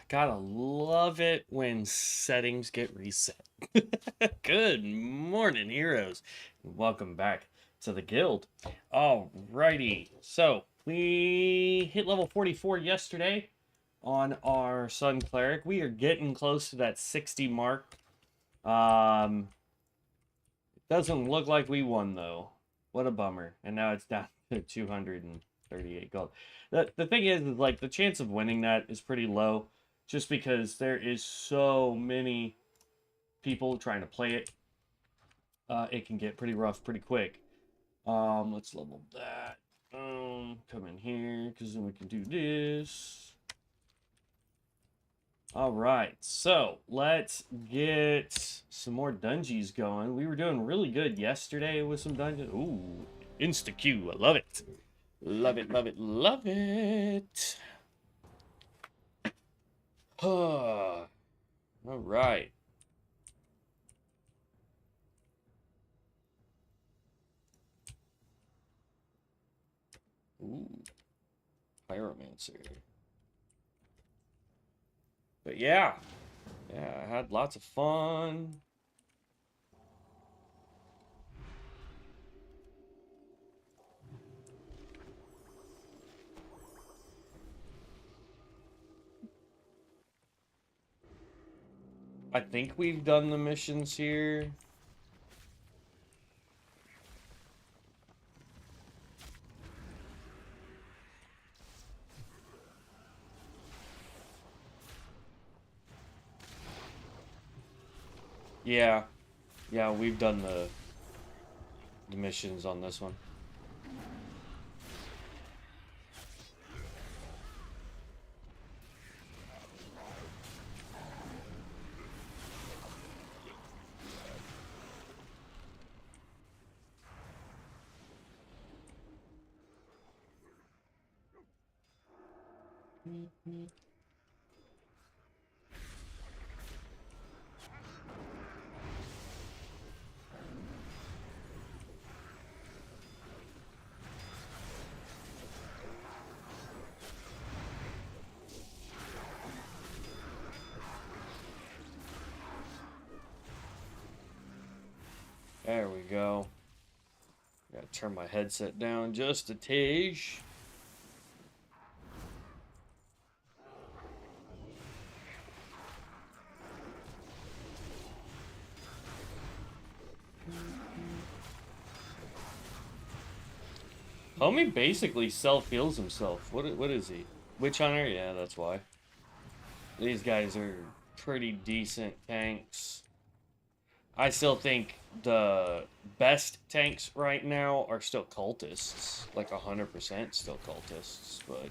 Gotta love it when settings get reset. Good morning, heroes. Welcome back to the guild. Alrighty, so we hit level 44 yesterday on our Sun Cleric. We are getting close to that 60 mark. It doesn't look like we won though. What a bummer. And now it's down to 238 gold. The thing is like the chance of winning that is pretty low. Just because there is so many people trying to play it, it can get pretty rough pretty quick. Let's level that. Come in here, because then we can do this. Alright, so let's get some more dungeons going. We were doing really good yesterday with some dungeons. Ooh, insta-Q, I love it. Love it, love it, love it. All right. Ooh, pyromancer. But yeah, I had lots of fun. I think we've done the missions here. Yeah, we've done the missions on this one. There we go. Gotta turn my headset down just a tage. Homie basically self-heals himself. What is he? Witch Hunter? Yeah, that's why. These guys are pretty decent tanks. I still think the best tanks right now are still cultists. Like 100% still cultists, but...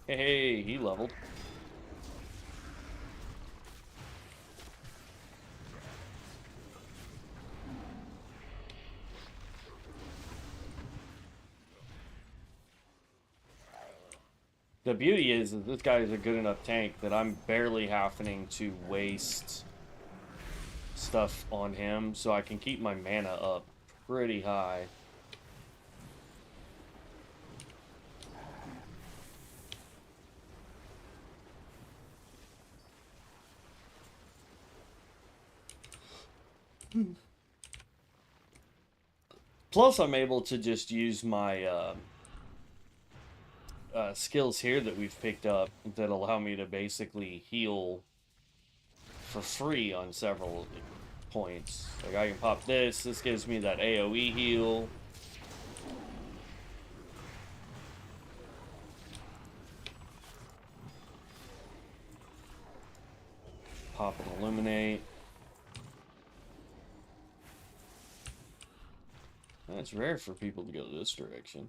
Hey, he leveled. The beauty is that this guy is a good enough tank that I'm barely having to waste stuff on him, so I can keep my mana up pretty high. Plus, I'm able to just use my skills here that we've picked up that allow me to basically heal for free on several points. Like, I can pop this. This gives me that AoE heal. Pop and illuminate. That's rare for people to go this direction.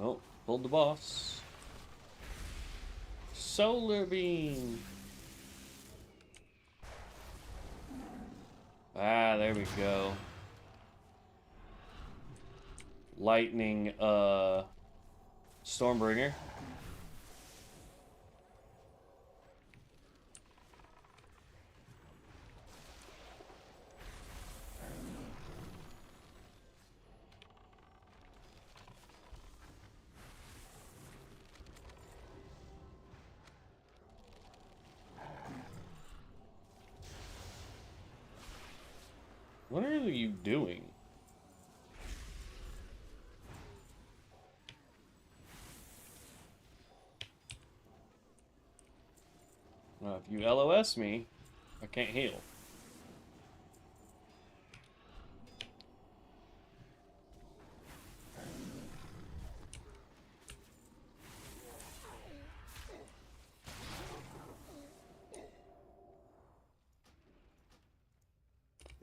Oh, pulled the boss. Solar beam. Ah, there we go. Lightning, Stormbringer. What are you doing? Well, if you LOS me, I can't heal.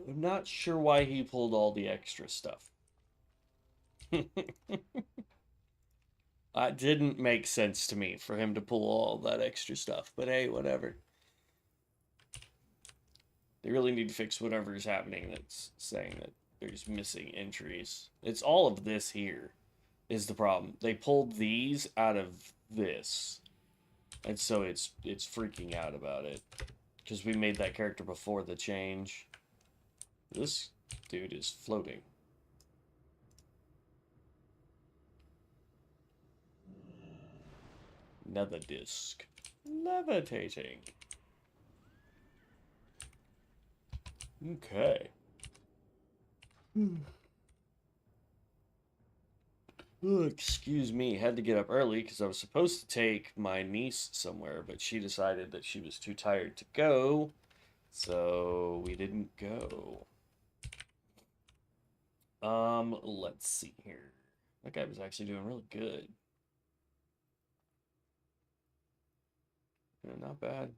I'm not sure why he pulled all the extra stuff. It didn't make sense to me for him to pull all that extra stuff, but hey, whatever. They really need to fix whatever is happening that's saying that there's missing entries. It's all of this here is the problem. They pulled these out of this. And so it's freaking out about it. Because we made that character before the change. This dude is floating. Nether disc. Levitating. Okay. Oh, excuse me, had to get up early because I was supposed to take my niece somewhere, but she decided that she was too tired to go, so we didn't go. Let's see here. That guy was actually doing really good. Yeah, not bad.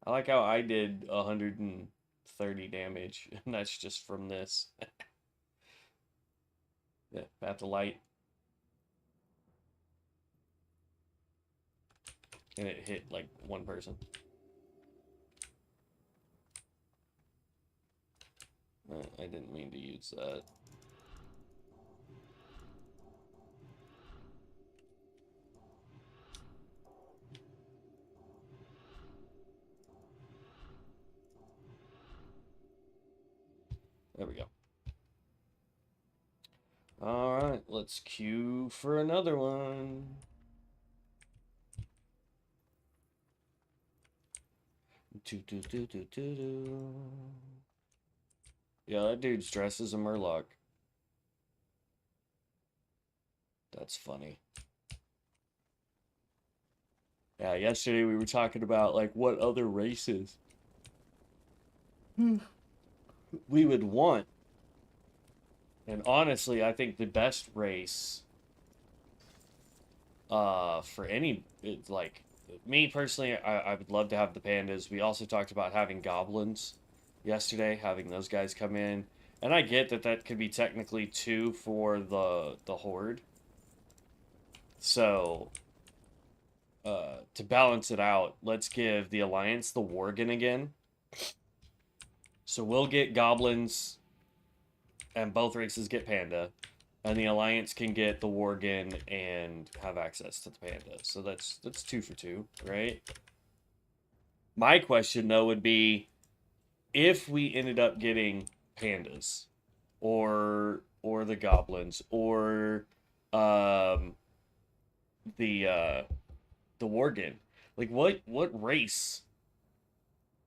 I like how I did 130 damage, and that's just from this. Yeah, Path of Light. And it hit like one person. I didn't mean to use that. There we go. Alright, let's queue for another one. Yeah, that dude's dressed as a Murloc. That's funny. Yeah, yesterday we were talking about, like, what other races we would want. And honestly, I think the best race for any, like, me personally, I would love to have the pandas. We also talked about having goblins yesterday, having those guys come in. And I get that that could be technically two for the horde. So, to balance it out, let's give the Alliance the Worgen again. So we'll get goblins, and both races get panda, and the Alliance can get the Worgen and have access to the panda. So that's 2 for 2, right? My question though would be, if we ended up getting pandas, or the goblins, or the Worgen, like what race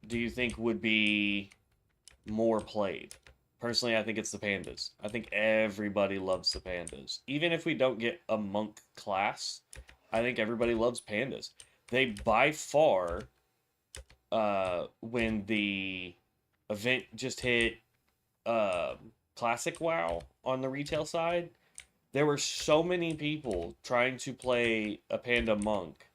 do you think would be more played? Personally, I think it's the pandas. I think everybody loves the pandas. Even if we don't get a monk class, I think everybody loves pandas. They by far, when the event just hit Classic WoW on the retail side, there were so many people trying to play a panda monk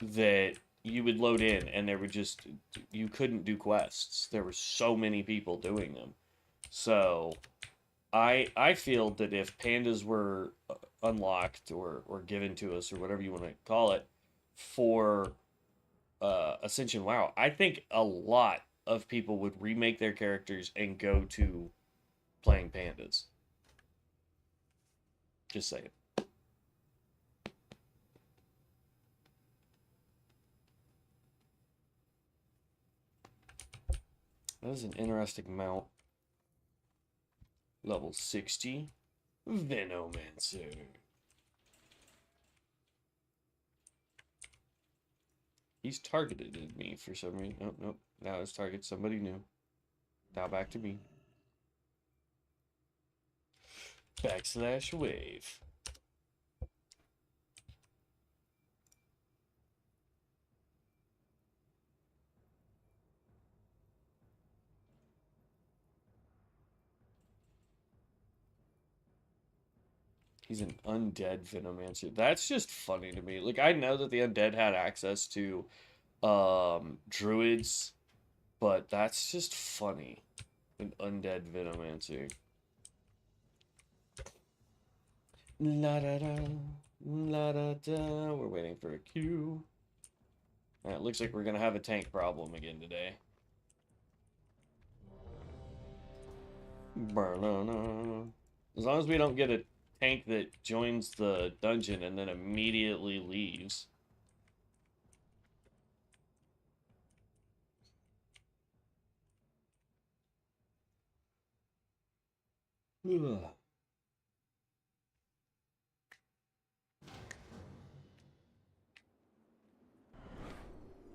that you would load in and there would just, you couldn't do quests. There were so many people doing them. So I feel that if pandas were unlocked or given to us or whatever you want to call it for Ascension WoW, I think a lot of people would remake their characters and go to playing pandas. Just saying. That is an interesting mount. Level 60. Venomancer. He's targeted me for some reason. Nope, nope. Now his target somebody new. Now back to me. Backslash wave. He's an undead Venomancer. That's just funny to me. Like, I know that the undead had access to druids, but that's just funny. An undead Venomancer. La da da, la da da. We're waiting for a queue. It looks like we're gonna have a tank problem again today. As long as we don't get a tank that joins the dungeon and then immediately leaves. Ugh.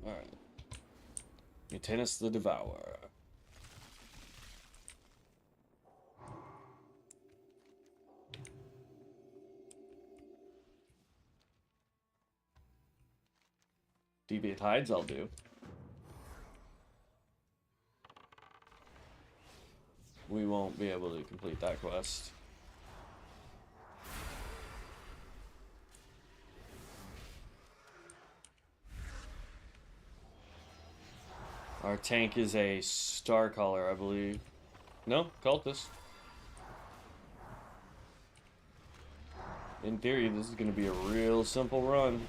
Alright. Mutanus the Devourer. Deviate Hides I'll do. We won't be able to complete that quest. Our tank is a Starcaller, I believe. No, Cultist. In theory, this is going to be a real simple run.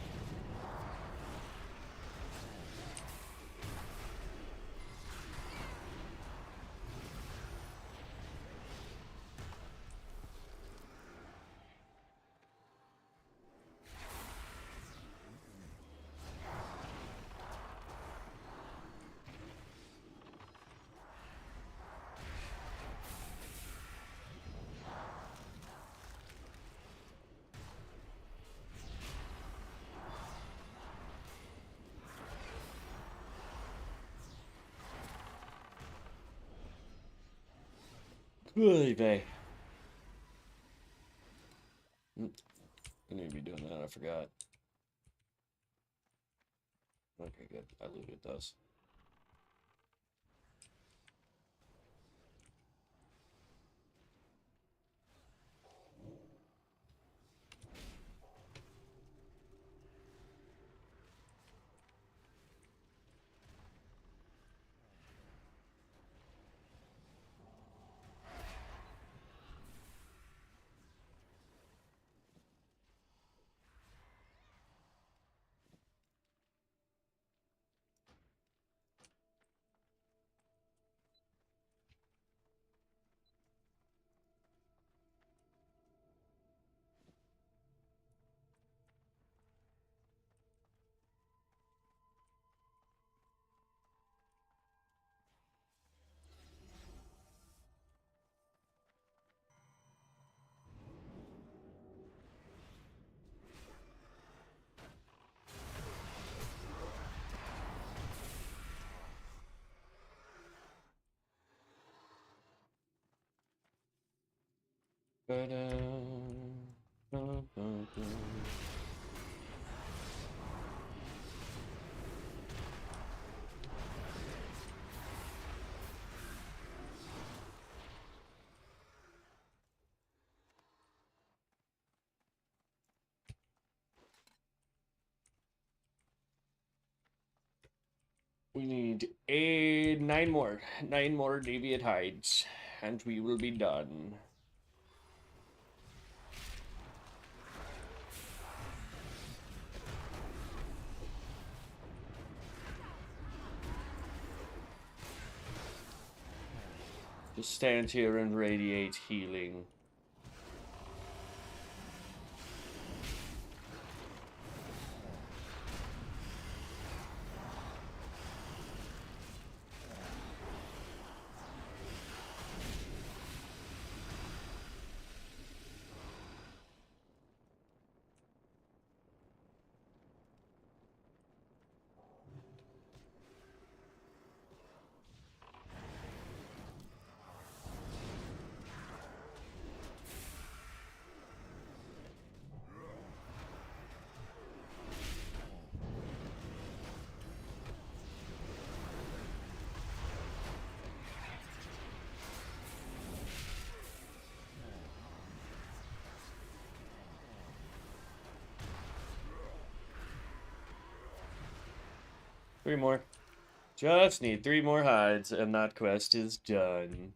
Really, babe. I need to be doing that, I forgot. Okay, good. I believe it does. We need nine more Deviate Hides, and we will be done. Just stand here and radiate healing. Three more. Just need 3 more hides, and that quest is done.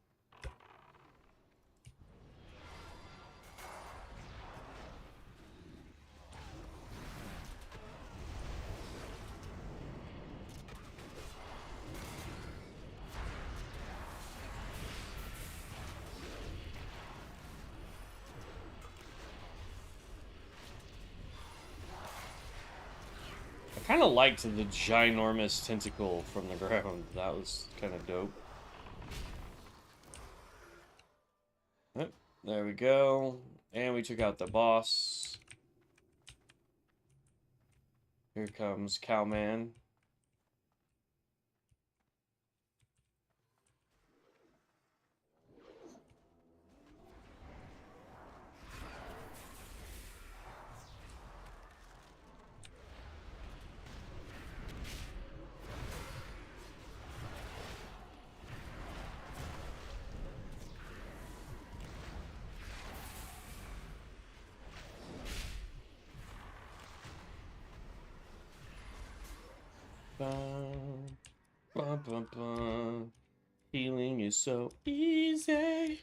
I kind of liked the ginormous tentacle from the ground. That was kind of dope. Yep, there we go. And we took out the boss. Here comes Cowman. Bum, bum, bum, bum. Healing is so easy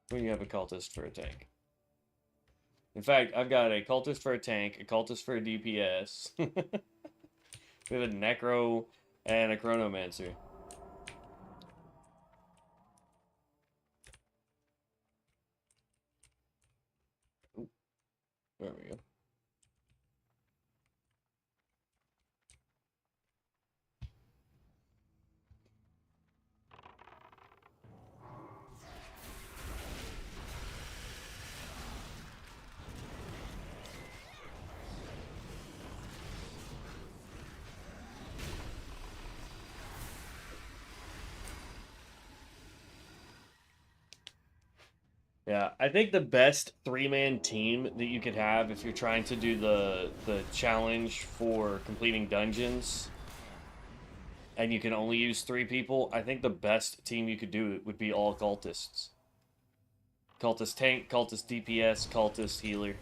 when you have a cultist for a tank. In fact, I've got a cultist for a tank, a cultist for a DPS. We have a necro and a chronomancer. Ooh, there we go. Yeah, I think the best 3-man team that you could have if you're trying to do the challenge for completing dungeons and you can only use 3 people, I think the best team you could do would be all cultists. Cultist tank, cultist DPS, cultist healer.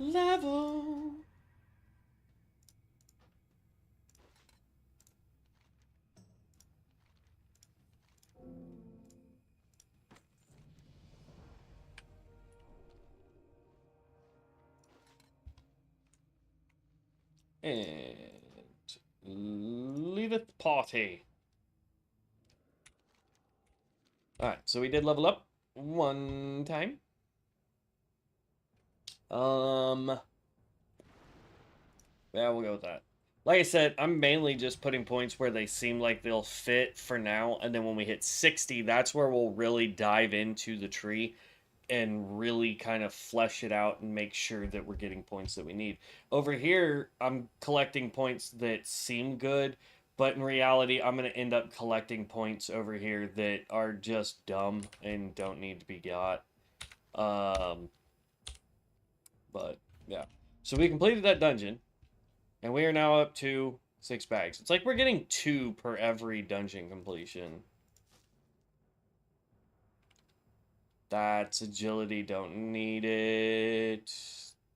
Level. And leaveth party. Alright, so we did level up 1 time. Yeah, we'll go with that. Like I said, I'm mainly just putting points where they seem like they'll fit for now, and then when we hit 60, that's where we'll really dive into the tree and really kind of flesh it out and make sure that we're getting points that we need. Over here, I'm collecting points that seem good, but in reality, I'm going to end up collecting points over here that are just dumb and don't need to be got. But, yeah. So we completed that dungeon. And we are now up to 6 bags. It's like we're getting 2 per every dungeon completion. That's agility, don't need it.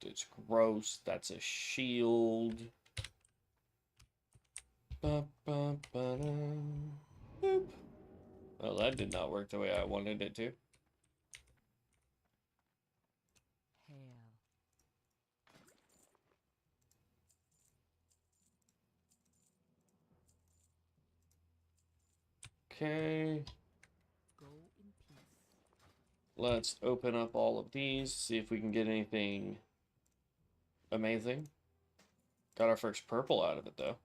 It's gross. That's a shield. Ba, ba, ba, da. Boop. Well, that did not work the way I wanted it to. Okay. Let's open up all of these, see if we can get anything amazing. Got our first purple out of it, though.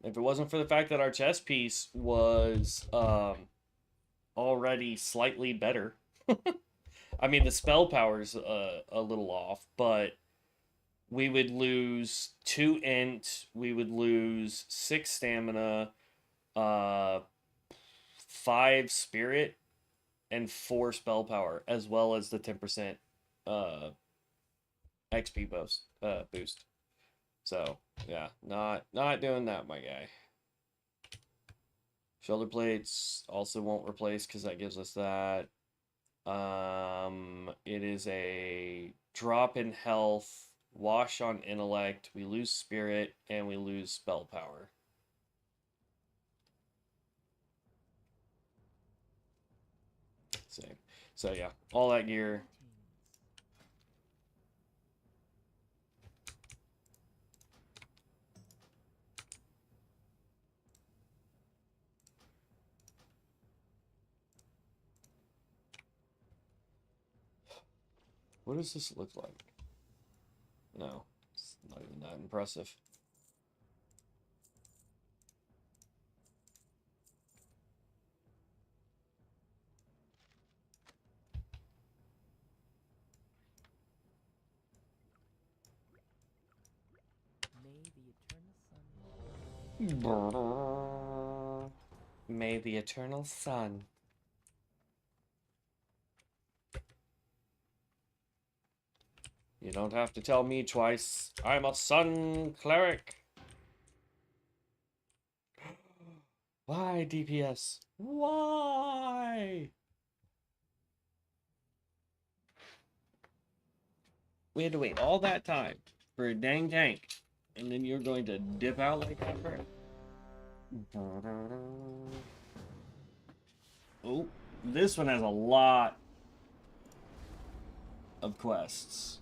If it wasn't for the fact that our chest piece was already slightly better. I mean, the spell power's a little off, but we would lose 2 int, we would lose 6 stamina, 5 spirit, and 4 spell power, as well as the 10% XP boost. So, yeah, not doing that, my guy. Shoulder plates also won't replace because that gives us that. It is a drop in health, wash on intellect, we lose spirit, and we lose spell power. Same. So yeah, all that gear. What does this look like? No, it's not even that impressive. May the eternal sun. You don't have to tell me twice. I'm a Sun Cleric. Why, DPS? Why? We had to wait all that time for a dang tank. And then you're going to dip out like that, bro? Oh, this one has a lot of quests.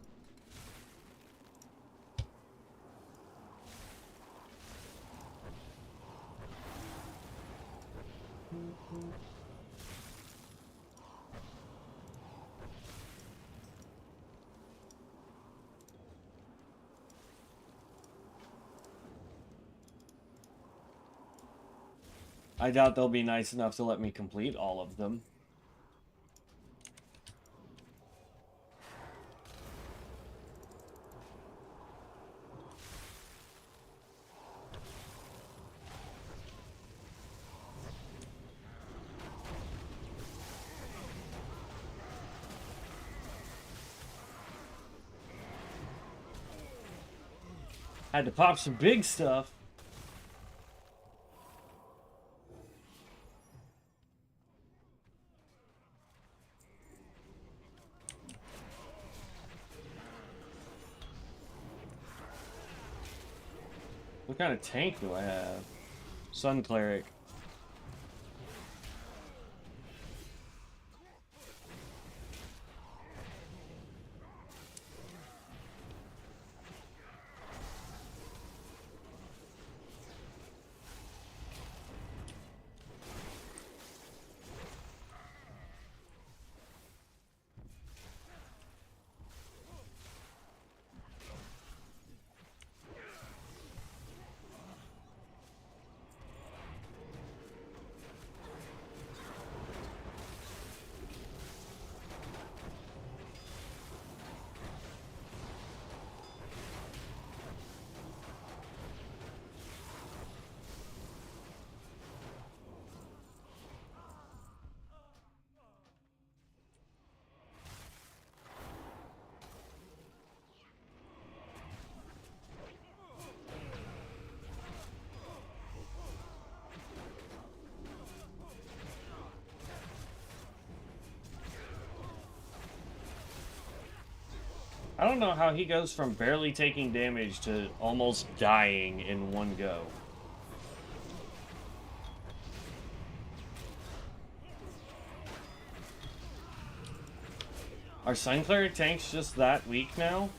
I doubt they'll be nice enough to let me complete all of them. Had to pop some big stuff. What kind of tank do I have? Sun Cleric. I don't know how he goes from barely taking damage to almost dying in one go. Are Sun Cleric tanks just that weak now?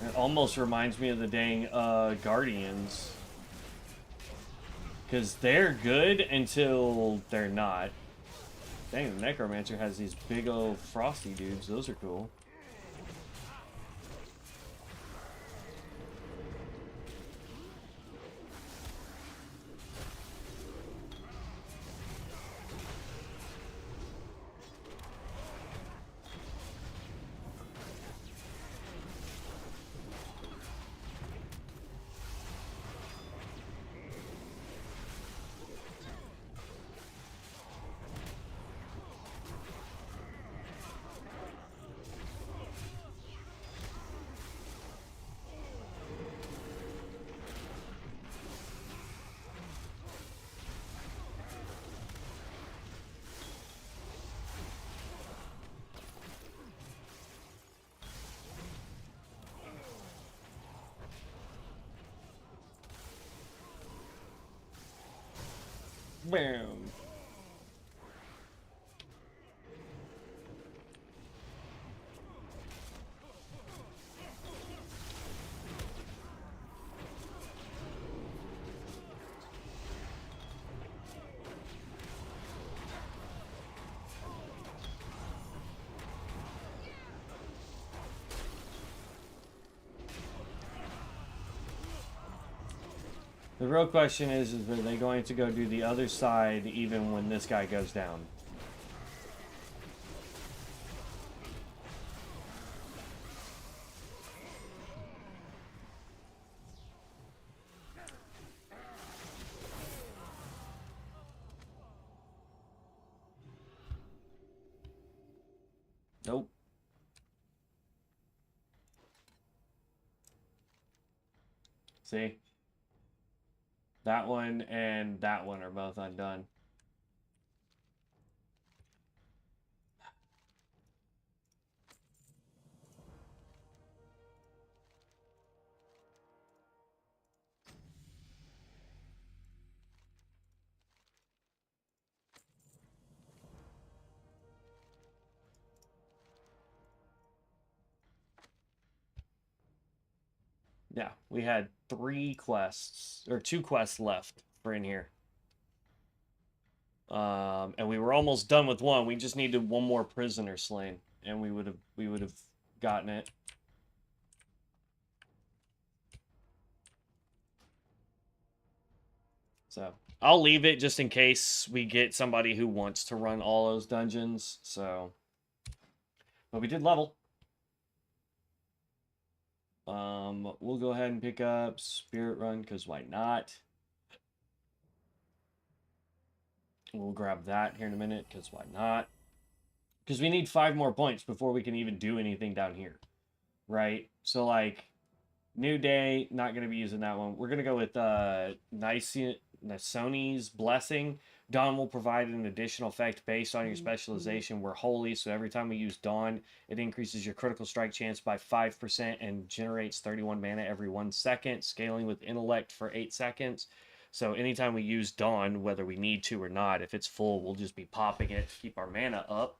It almost reminds me of the dang Guardians. Because they're good until they're not. Dang, the Necromancer has these big old frosty dudes. Those are cool. Boom. The real question is are they going to go do the other side even when this guy goes down? Nope. See? That one and that one are both undone. Yeah, we had 3 quests, or 2 quests left for in here. And we were almost done with one. We just needed one more prisoner slain, and we would have gotten it. So I'll leave it just in case we get somebody who wants to run all those dungeons. So, but we did level. We'll go ahead and pick up Spirit Run because why not? We'll grab that here in a minute because why not? Because we need 5 more points before we can even do anything down here, right? So like, New Day, not going to be using that one. We're going to go with Nasoni's Blessing. Dawn will provide an additional effect based on your specialization. We're holy, so every time we use Dawn, it increases your critical strike chance by 5% and generates 31 mana every 1 second, scaling with intellect for 8 seconds. So anytime we use Dawn, whether we need to or not, if it's full, we'll just be popping it to keep our mana up.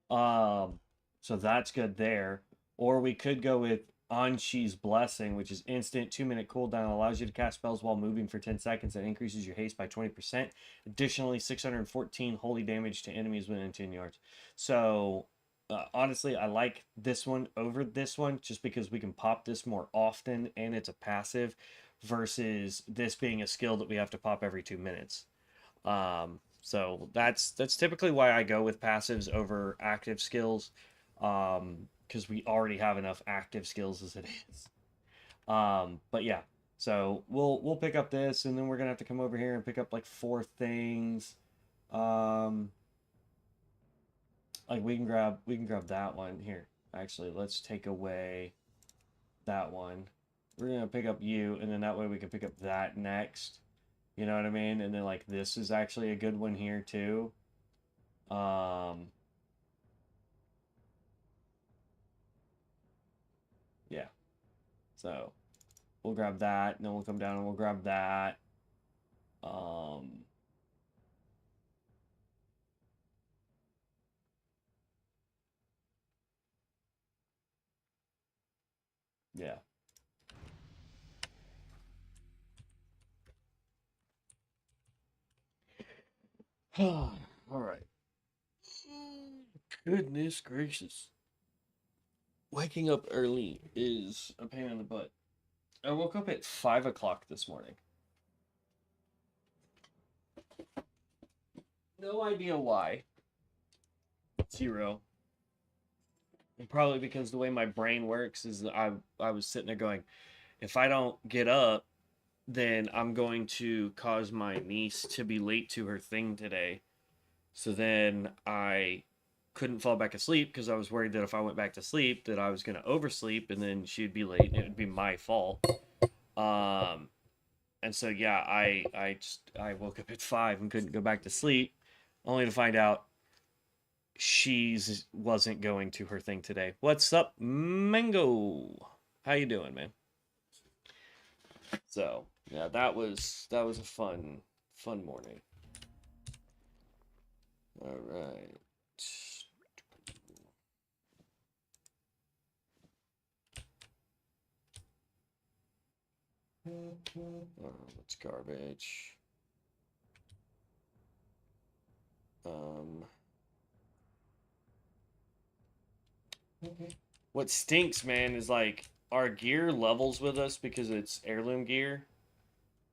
So that's good there. Or we could go with Anshi's Blessing, which is instant 2-minute cooldown, allows you to cast spells while moving for 10 seconds and increases your haste by 20%. Additionally, 614 holy damage to enemies within 10 yards. So, honestly, I like this one over this one just because we can pop this more often and it's a passive versus this being a skill that we have to pop every 2 minutes. So that's typically why I go with passives over active skills. Because we already have enough active skills as it is. But yeah, so we'll pick up this, and then we're gonna have to come over here and pick up like 4 things. Like we can grab that one here. Actually, let's take away that one. We're gonna pick up you, and then that way we can pick up that next. You know what I mean? And then like this is actually a good one here too. Yeah. So we'll grab that, and then we'll come down and we'll grab that. Yeah. All right. Goodness gracious. Waking up early is a pain in the butt. I woke up at 5 o'clock this morning. No idea why. Zero. And probably because the way my brain works is that I was sitting there going, if I don't get up, then I'm going to cause my niece to be late to her thing today. So then I couldn't fall back asleep because I was worried that if I went back to sleep that I was going to oversleep and then she'd be late and it would be my fault. And so yeah, I woke up at 5 and couldn't go back to sleep, only to find out she's wasn't going to her thing today. What's up, Mango? How you doing, man? So yeah, that was a fun morning. All right. Oh, that's garbage. What stinks, man, is like our gear levels with us because it's heirloom gear.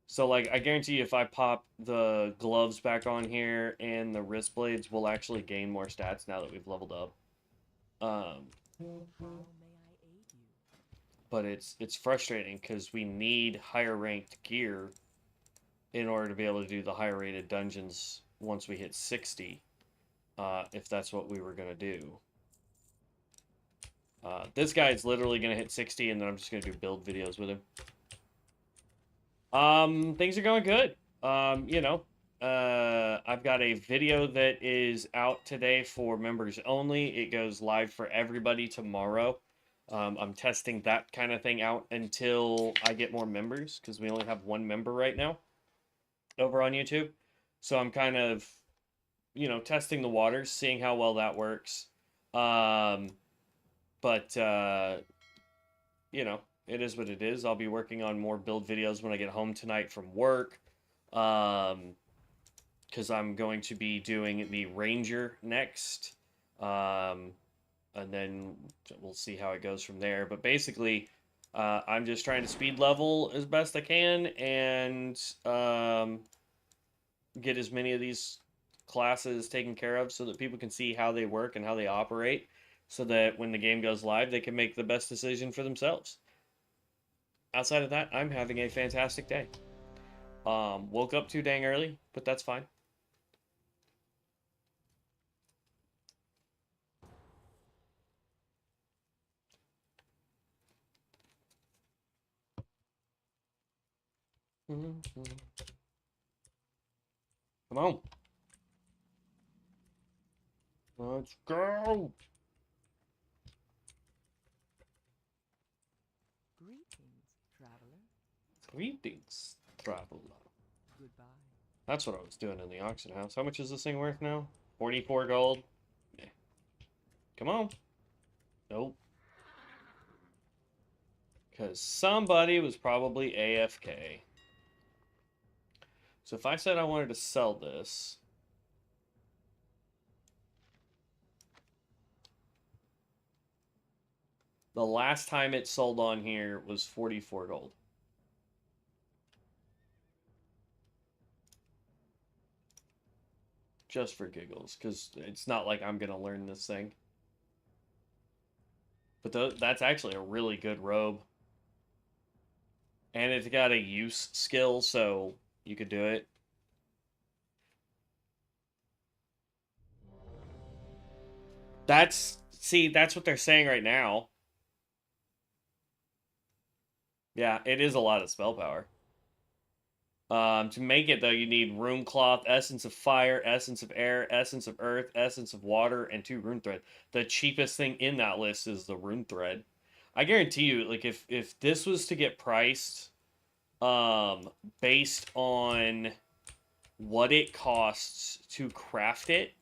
So like I guarantee you if I pop the gloves back on here and the wrist blades, we'll actually gain more stats now that we've leveled up. But it's frustrating because we need higher ranked gear in order to be able to do the higher rated dungeons once we hit 60. If that's what we were gonna do. This guy's literally gonna hit 60 and then I'm just gonna do build videos with him. Things are going good. I've got a video that is out today for members only. It goes live for everybody tomorrow. I'm testing that kind of thing out until I get more members because we only have one member right now over on YouTube. So I'm kind of, testing the waters, seeing how well that works. But it is what it is. I'll be working on more build videos when I get home tonight from work. Because I'm going to be doing the Ranger next. And then we'll see how it goes from there. But basically, I'm just trying to speed level as best I can and get as many of these classes taken care of so that people can see how they work and how they operate so that when the game goes live, they can make the best decision for themselves. Outside of that, I'm having a fantastic day. Woke up too dang early, but that's fine. Come on. Let's go. Greetings, traveler. Greetings, traveler. Goodbye. That's what I was doing in the auction house. How much is this thing worth now? 44 gold? Yeah. Come on. Nope. Because somebody was probably AFK. So if I said I wanted to sell this... The last time it sold on here was 44 gold. Just for giggles, because it's not like I'm going to learn this thing. But that's actually a really good robe. And it's got a use skill, so you could do it. See, that's what they're saying right now. Yeah, it is a lot of spell power. To make it, though, you need rune cloth, essence of fire, essence of air, essence of earth, essence of water, and 2 rune thread. The cheapest thing in that list is the rune thread. I guarantee you, like, if this was to get priced based on what it costs to craft it,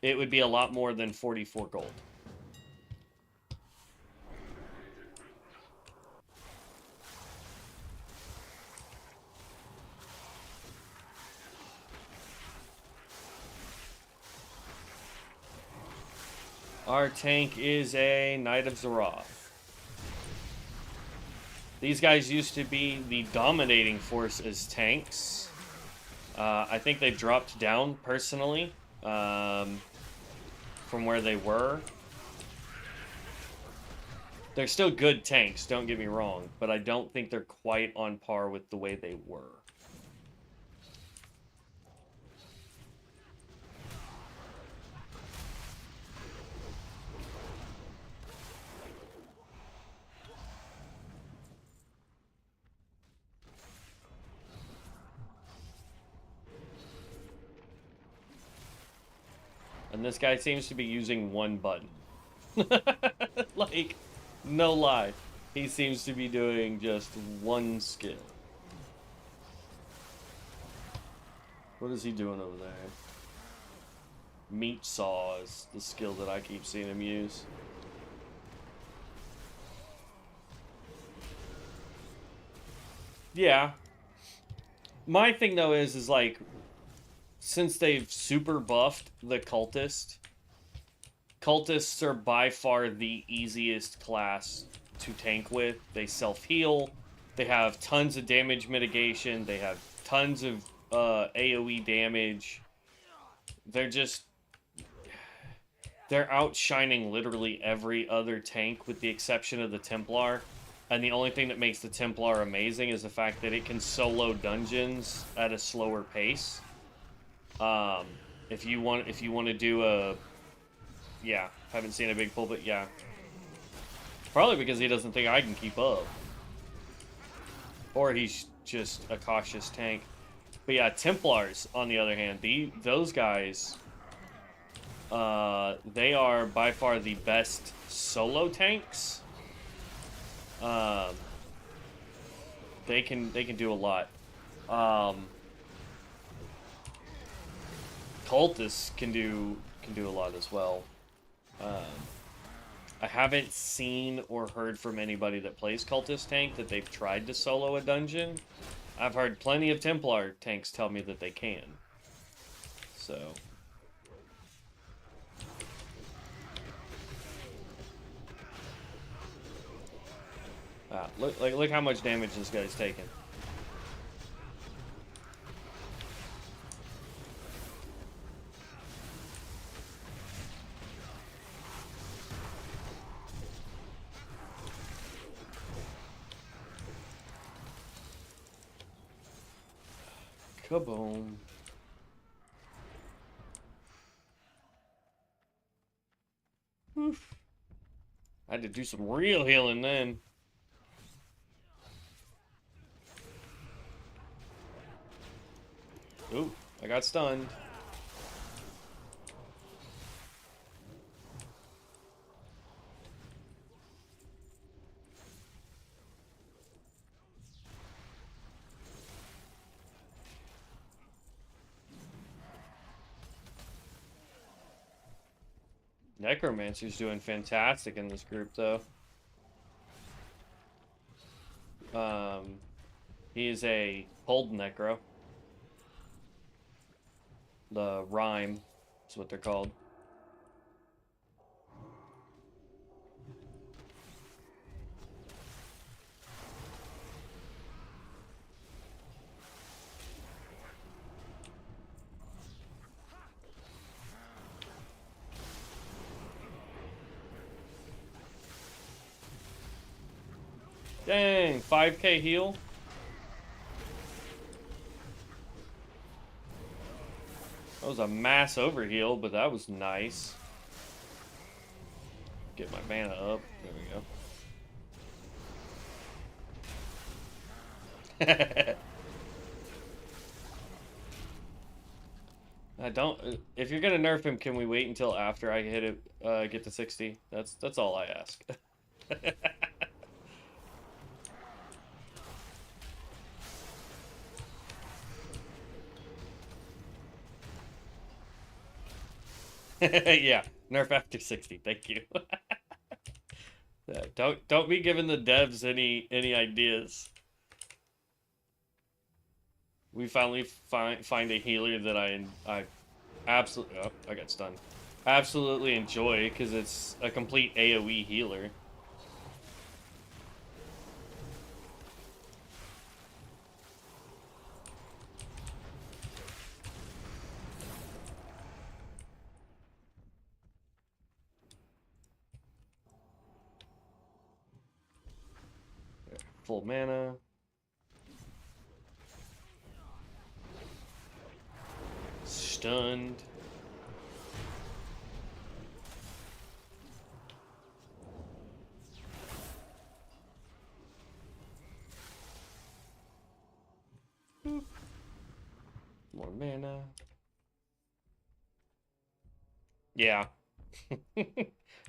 it would be a lot more than 44 gold. Our tank is a Knight of Zeroth. These guys used to be the dominating force as tanks. I think they've dropped down, personally, from where they were. They're still good tanks, don't get me wrong, but I don't think they're quite on par with the way they were. And this guy seems to be using one button. Like, no lie. He seems to be doing just one skill. What is he doing over there? Meat saw is the skill that I keep seeing him use. Yeah. My thing, though, is like, since they've super buffed the cultists are by far the easiest class to tank with. They self-heal, they have tons of damage mitigation, they have tons of AoE damage. They're outshining literally every other tank with the exception of the Templar. And the only thing that makes the Templar amazing is the fact that it can solo dungeons at a slower pace. If you want to do a, yeah, haven't seen a big pull, but yeah, probably because he doesn't think I can keep up, or he's just a cautious tank. But yeah, Templars, on the other hand, those guys, they are by far the best solo tanks. They can do a lot. Cultists can do a lot as well. I haven't seen or heard from anybody that plays Cultist tank that they've tried to solo a dungeon. I've heard plenty of Templar tanks tell me that they can. So. Look how much damage this guy's taking. Kaboom. Oof. I had to do some real healing then. Ooh, I got stunned. Necromancer's doing fantastic in this group, though. He is a cold necro. The rhyme is what they're called. Dang, 5k heal. That was a mass overheal, but that was nice. Get my mana up. There we go. I don't. If you're gonna nerf him, can we wait until after I hit it? Get to 60. That's all I ask. Yeah, nerf after 60. Thank you. Don't be giving the devs any ideas. We finally find a healer that I absolutely, oh, I got stunned. Absolutely enjoy because it's a complete AoE healer. Full mana. Stunned. Boop. More mana. Yeah.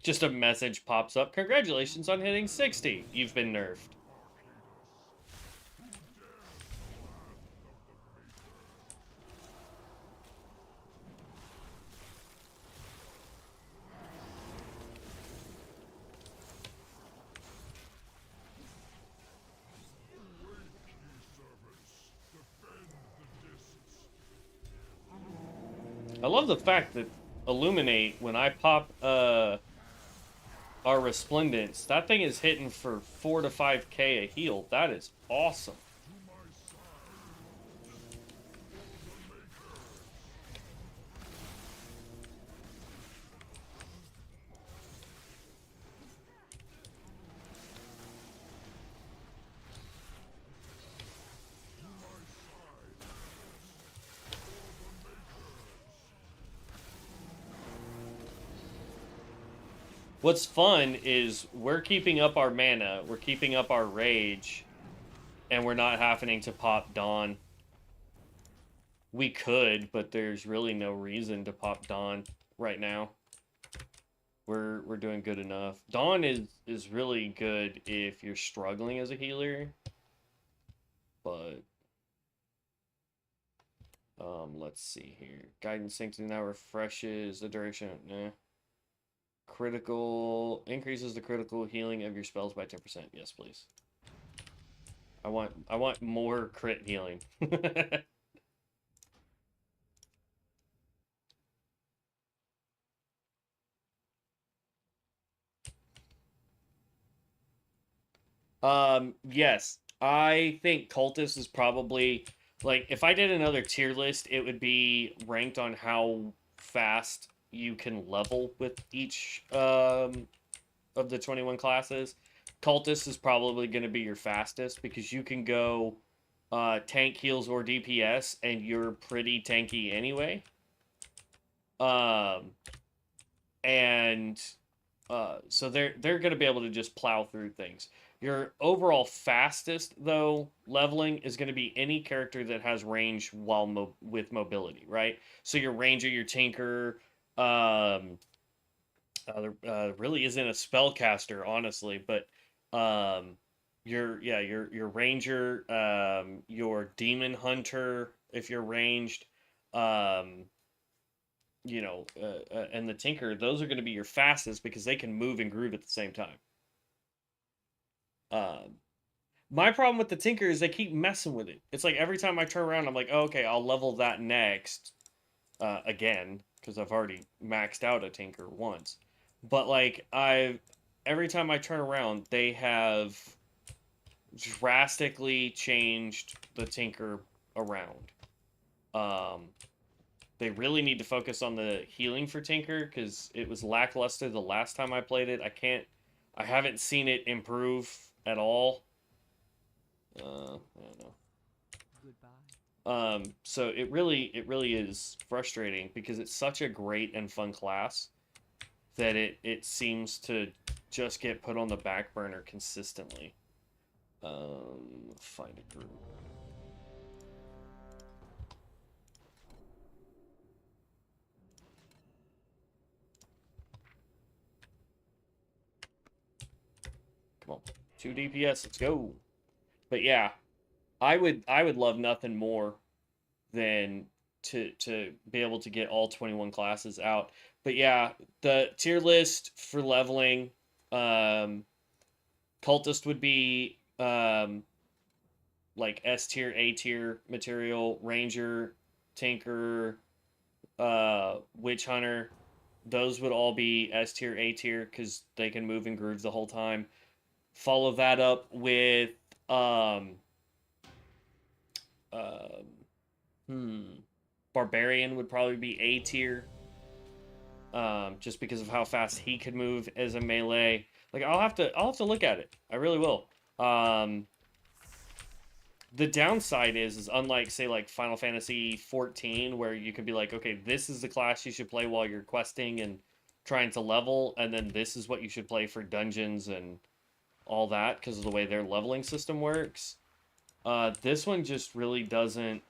Just a message pops up. Congratulations on hitting 60. You've been nerfed. I love the fact that Illuminate, when I pop our Resplendence, that thing is hitting for 4 to 5k a heal. That is awesome. What's fun is we're keeping up our mana, we're keeping up our rage, and we're not having to pop Dawn. We could, but there's really no reason to pop Dawn right now. We're doing good enough. Dawn is really good if you're struggling as a healer, but let's see here. Guidance Sanctity now refreshes the duration. Nah. Critical increases the critical healing of your spells by 10%. Yes, please. I want more crit healing. Yes. I think Cultist is probably like if I did another tier list, it would be ranked on how fast you can level with each of the 21 classes. Cultist is probably going to be your fastest because you can go tank, heals, or DPS, and you're pretty tanky anyway. Um, and so they're going to be able to just plow through things. Your overall fastest though leveling is going to be any character that has range while with mobility, right? So your ranger, your tinker, there really isn't a spellcaster, honestly, but your ranger, your demon hunter, if you're ranged, um, and the tinker, those are going to be your fastest because they can move and groove at the same time. Um, my problem with the tinker is they keep messing with it. It's like every time I turn around, I'm like, oh, okay, I'll level that next again because I've already maxed out a tinker once. But like every time I turn around, they have drastically changed the tinker around. They really need to focus on the healing for tinker because it was lackluster the last time I played it. I haven't seen it improve at all. I don't know. Goodbye. So it really is frustrating because it's such a great and fun class that it seems to just get put on the back burner consistently. Find a group. Come on. 2 DPS, let's go. But yeah, I would love nothing more than to be able to get all 21 classes out. But yeah, the tier list for leveling, cultist would be like S tier, A tier material, ranger, tinker, witch hunter. Those would all be S tier, A tier because they can move and groove the whole time. Follow that up with uh, barbarian would probably be A tier, just because of how fast he could move as a melee. Like I'll have to look at it. I really will. The downside is unlike say like Final Fantasy 14, where you could be like, okay, this is the class you should play while you're questing and trying to level, and then this is what you should play for dungeons and all that because of the way their leveling system works. This one just really doesn't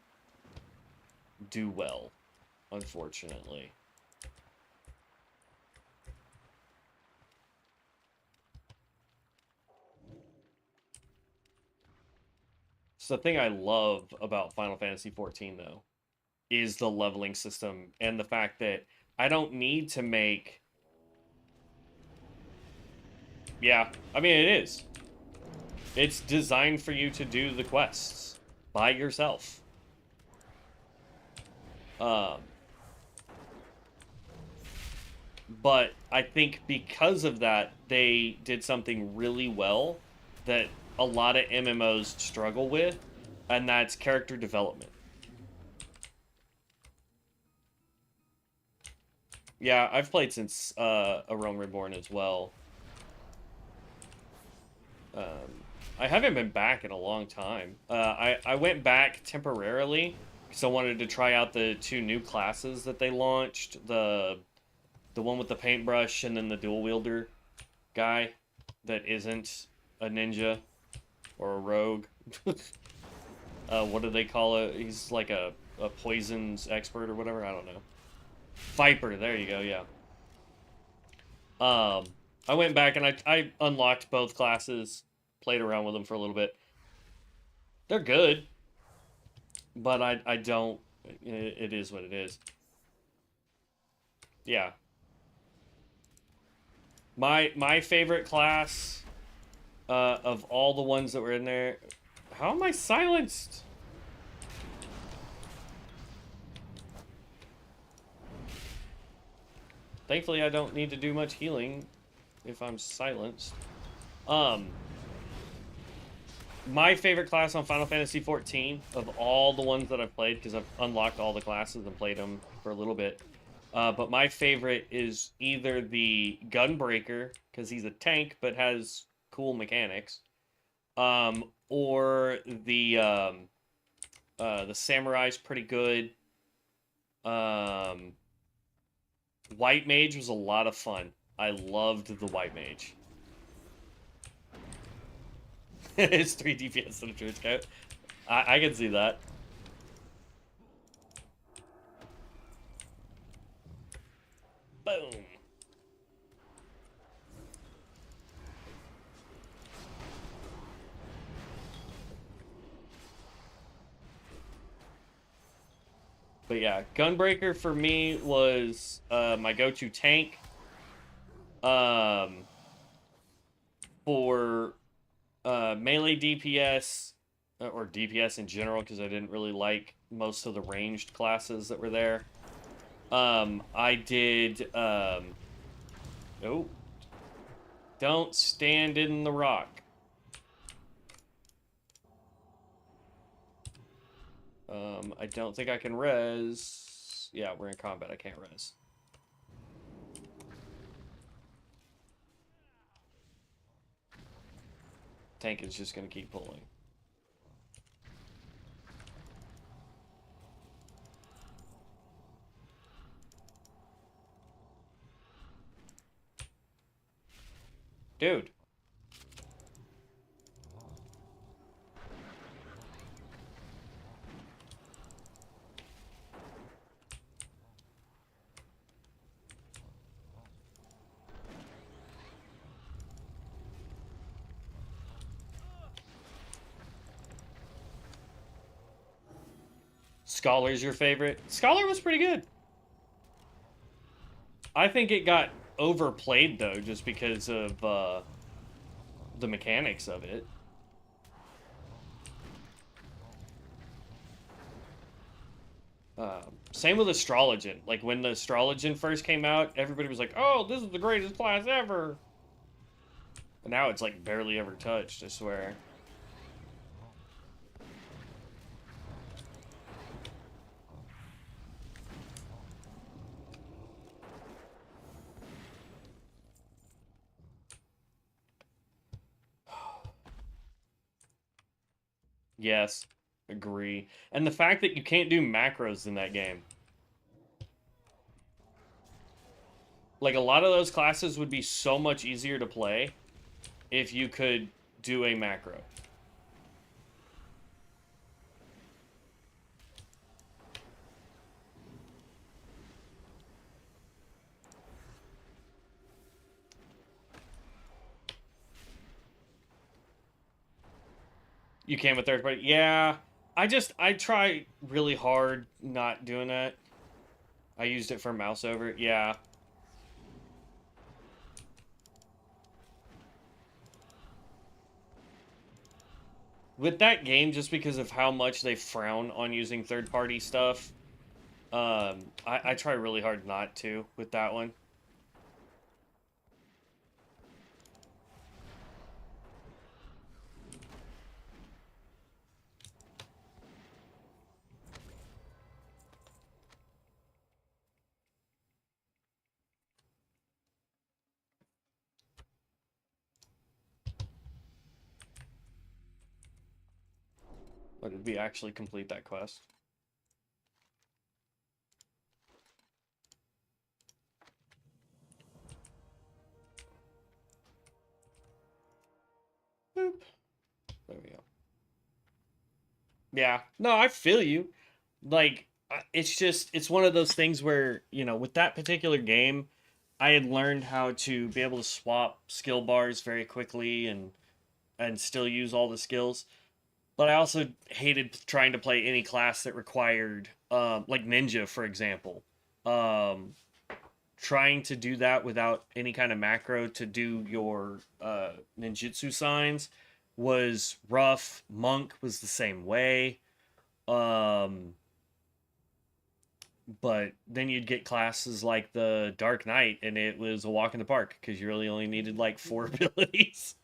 do well, unfortunately. So the thing I love about Final Fantasy 14 though is the leveling system and the fact that I don't need to make. Yeah, I mean it is. It's designed for you to do the quests by yourself. But I think because of that, they did something really well that a lot of MMOs struggle with, and that's character development. Yeah, I've played since A Realm Reborn as well. I haven't been back in a long time. I went back temporarily because I wanted to try out the 2 new classes that they launched. The one with the paintbrush and then the dual wielder guy that isn't a ninja or a rogue. What do they call it? He's like a poisons expert or whatever. I don't know. Viper. There you go. Yeah. I went back and I unlocked both classes, played around with them for a little bit. They're good, but I don't. It is what it is. Yeah. My favorite class of all the ones that were in there. How am I silenced? Thankfully, I don't need to do much healing if I'm silenced. My favorite class on Final Fantasy 14 of all the ones that I've played, because I've unlocked all the classes and played them for a little bit. But my favorite is either the Gunbreaker, because he's a tank but has cool mechanics, or the Samurai's pretty good. White Mage was a lot of fun. I loved the White Mage. It's 3 DPS in a Church Scout. I can see that. Boom. But yeah, Gunbreaker for me was my go-to tank. For melee DPS, or DPS in general, because I didn't really like most of the ranged classes that were there. I did, oh, don't stand in the rock. I don't think I can res. Yeah, we're in combat, I can't res. Tank is just gonna keep pulling. Dude. Scholar's your favorite? Scholar was pretty good. I think it got overplayed, though, just because of the mechanics of it. Same with Astrologian. Like, when the Astrologian first came out, everybody was like, oh, this is the greatest class ever. But now it's, like, barely ever touched, I swear. Yes, agree. And the fact that you can't do macros in that game. Like, a lot of those classes would be so much easier to play if you could do a macro. You can with third party? Yeah. I try really hard not doing that. I used it for mouse over. Yeah. With that game, just because of how much they frown on using third-party stuff, I try really hard not to with that one. But did we actually complete that quest? Boop. There we go. Yeah. No, I feel you. Like, it's one of those things where, with that particular game, I had learned how to be able to swap skill bars very quickly and still use all the skills. But I also hated trying to play any class that required, like Ninja, for example. Trying to do that without any kind of macro to do your ninjutsu signs was rough. Monk was the same way. But then you'd get classes like the Dark Knight, and it was a walk in the park because you really only needed like 4 abilities.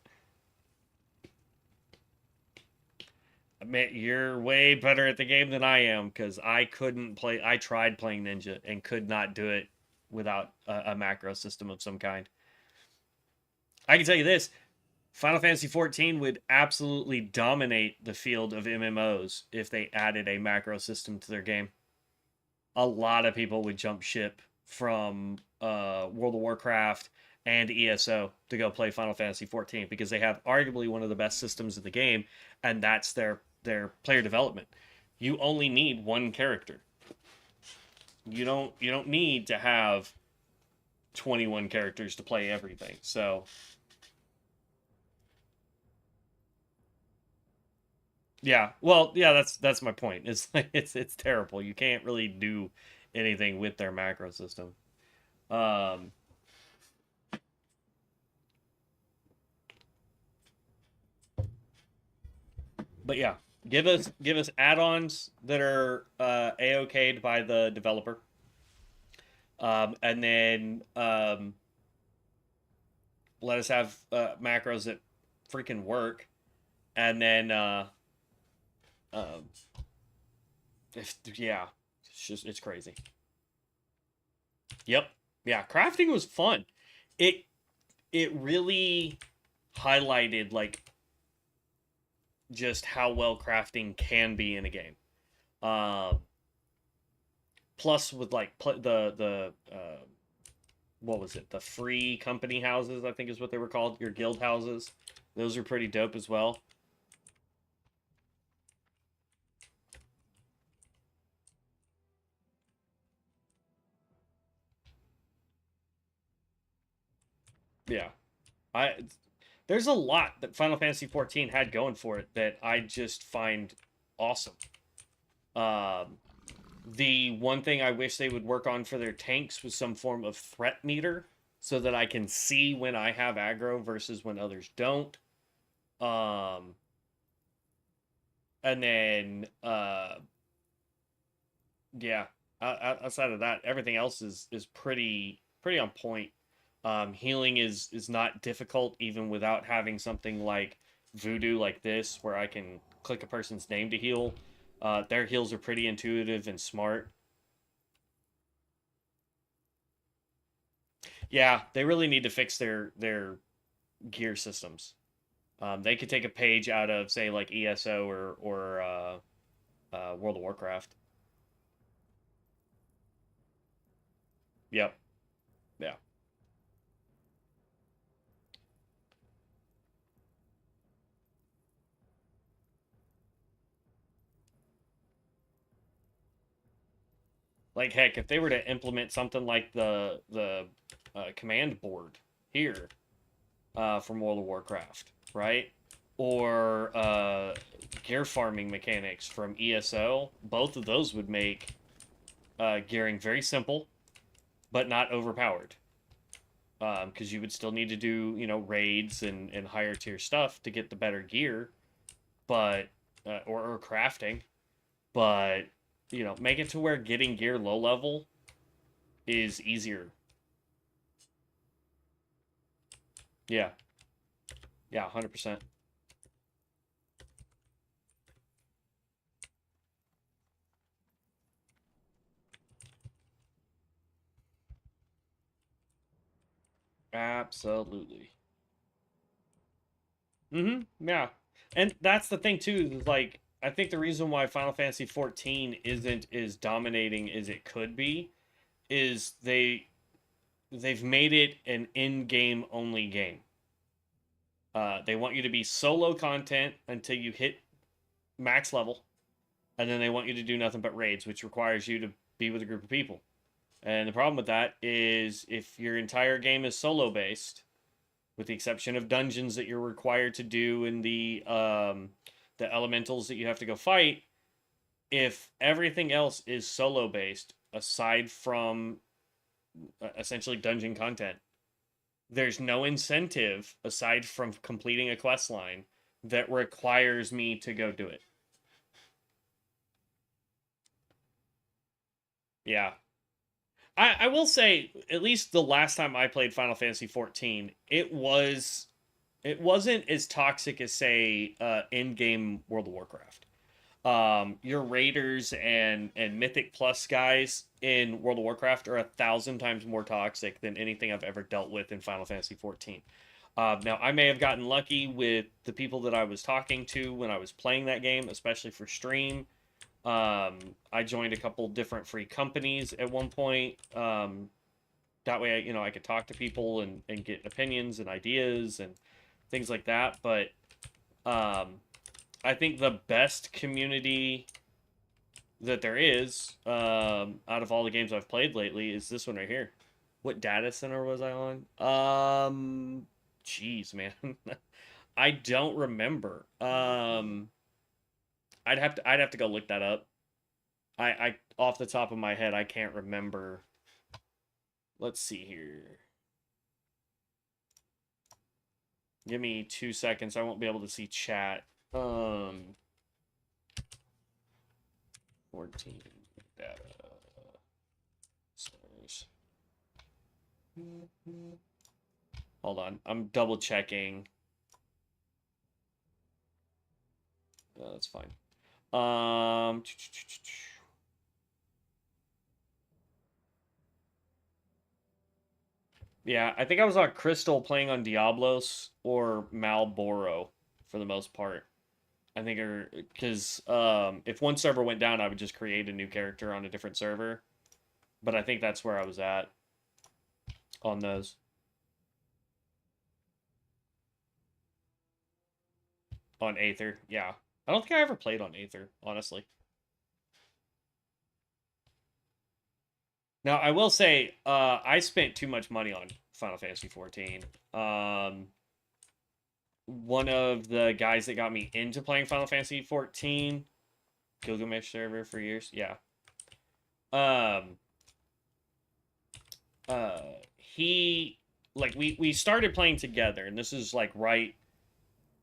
I mean, you're way better at the game than I am because I couldn't play. I tried playing Ninja and could not do it without a macro system of some kind. I can tell you this: Final Fantasy XIV would absolutely dominate the field of MMOs if they added a macro system to their game. A lot of people would jump ship from World of Warcraft and ESO to go play Final Fantasy XIV because they have arguably one of the best systems in the game, and that's their player development. You only need one character. You don't need to have 21 characters to play everything. So yeah, well, yeah, that's my point. It's like it's terrible. You can't really do anything with their macro system. Um, but yeah, give us add-ons that are a-okayed by the developer, and then let us have macros that freaking work, and then um, if yeah, it's crazy. Yep, yeah, crafting was fun. It it really highlighted like just how well crafting can be in a game. Um, Plus, with like the what was it? The free company houses, I think is what they were called. Your guild houses. Those are pretty dope as well. Yeah, I there's a lot that Final Fantasy XIV had going for it that I just find awesome. Um, The one thing I wish they would work on for their tanks was some form of threat meter so that I can see when I have aggro versus when others don't. And then, yeah, outside of that, everything else is pretty on point. Healing is not difficult even without having something like voodoo like this, where I can click a person's name to heal. Their heals are pretty intuitive and smart. Yeah, they really need to fix their gear systems. They could take a page out of, say, like ESO or World of Warcraft. Yep. Yeah. Like heck, if they were to implement something like the command board here from World of Warcraft, right? Or gear farming mechanics from ESO, both of those would make gearing very simple, but not overpowered. Because you would still need to do, raids and higher tier stuff to get the better gear, but or crafting, but make it to where getting gear low level is easier. Yeah, yeah, 100%. Absolutely. Yeah. And that's the thing too, is like I think the reason why Final Fantasy 14 isn't as dominating as it could be is they've made it an in-game only game. They want you to be solo content until you hit max level, and then they want you to do nothing but raids, which requires you to be with a group of people. And the problem with that is if your entire game is solo based, with the exception of dungeons that you're required to do and the elementals that you have to go fight, if everything else is solo based aside from essentially dungeon content, there's no incentive aside from completing a quest line that requires me to go do it. Yeah. I will say, at least the last time I played Final Fantasy 14, it wasn't as toxic as, say, in-game World of Warcraft. Your raiders and Mythic Plus guys in World of Warcraft are 1,000 times more toxic than anything I've ever dealt with in Final Fantasy 14. Now, I may have gotten lucky with the people that I was talking to when I was playing that game, especially for stream. I joined a couple different free companies at one point. That way, I could talk to people and get opinions and ideas and things like that. But I think the best community that there is out of all the games I've played lately is this one right here. What data center was I on? Jeez, man, I don't remember. I'd have to go look that up. I off the top of my head, I can't remember. Let's see here. Give me 2 seconds. I won't be able to see chat. 14 data centers. Hold on. I'm double checking. That's fine. Yeah, I think I was on Crystal playing on Diablos or Malboro for the most part. I think, because if one server went down, I would just create a new character on a different server. But I think that's where I was at on those. On Aether, yeah. I don't think I ever played on Aether, honestly. Now, I will say, I spent too much money on Final Fantasy 14. One of the guys that got me into playing Final Fantasy 14, Gilgamesh server for years, yeah. um, he like we started playing together, and this is like right.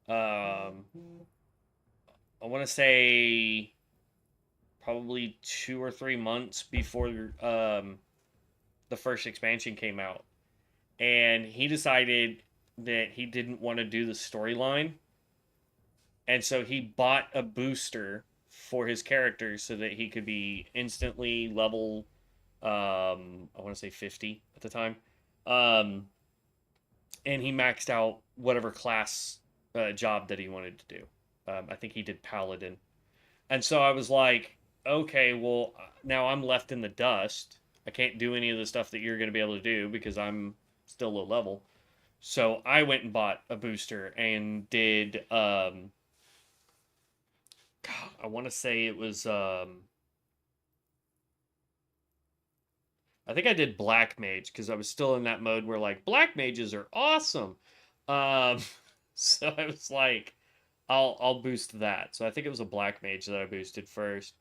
I want to say probably 2 or 3 months before the first expansion came out, and he decided that he didn't want to do the storyline, and so he bought a booster for his character so that he could be instantly level I want to say 50 at the time. um and he maxed out whatever class job that he wanted to do. I think he did paladin. And so I was like, okay, well, now I'm left in the dust. I can't do any of the stuff that you're going to be able to do because I'm still low level. So I went and bought a booster and did God, I want to say it was I think I did black mage because I was still in that mode where like black mages are awesome. Um so I was like, I'll boost that. So I think it was a black mage that I boosted first.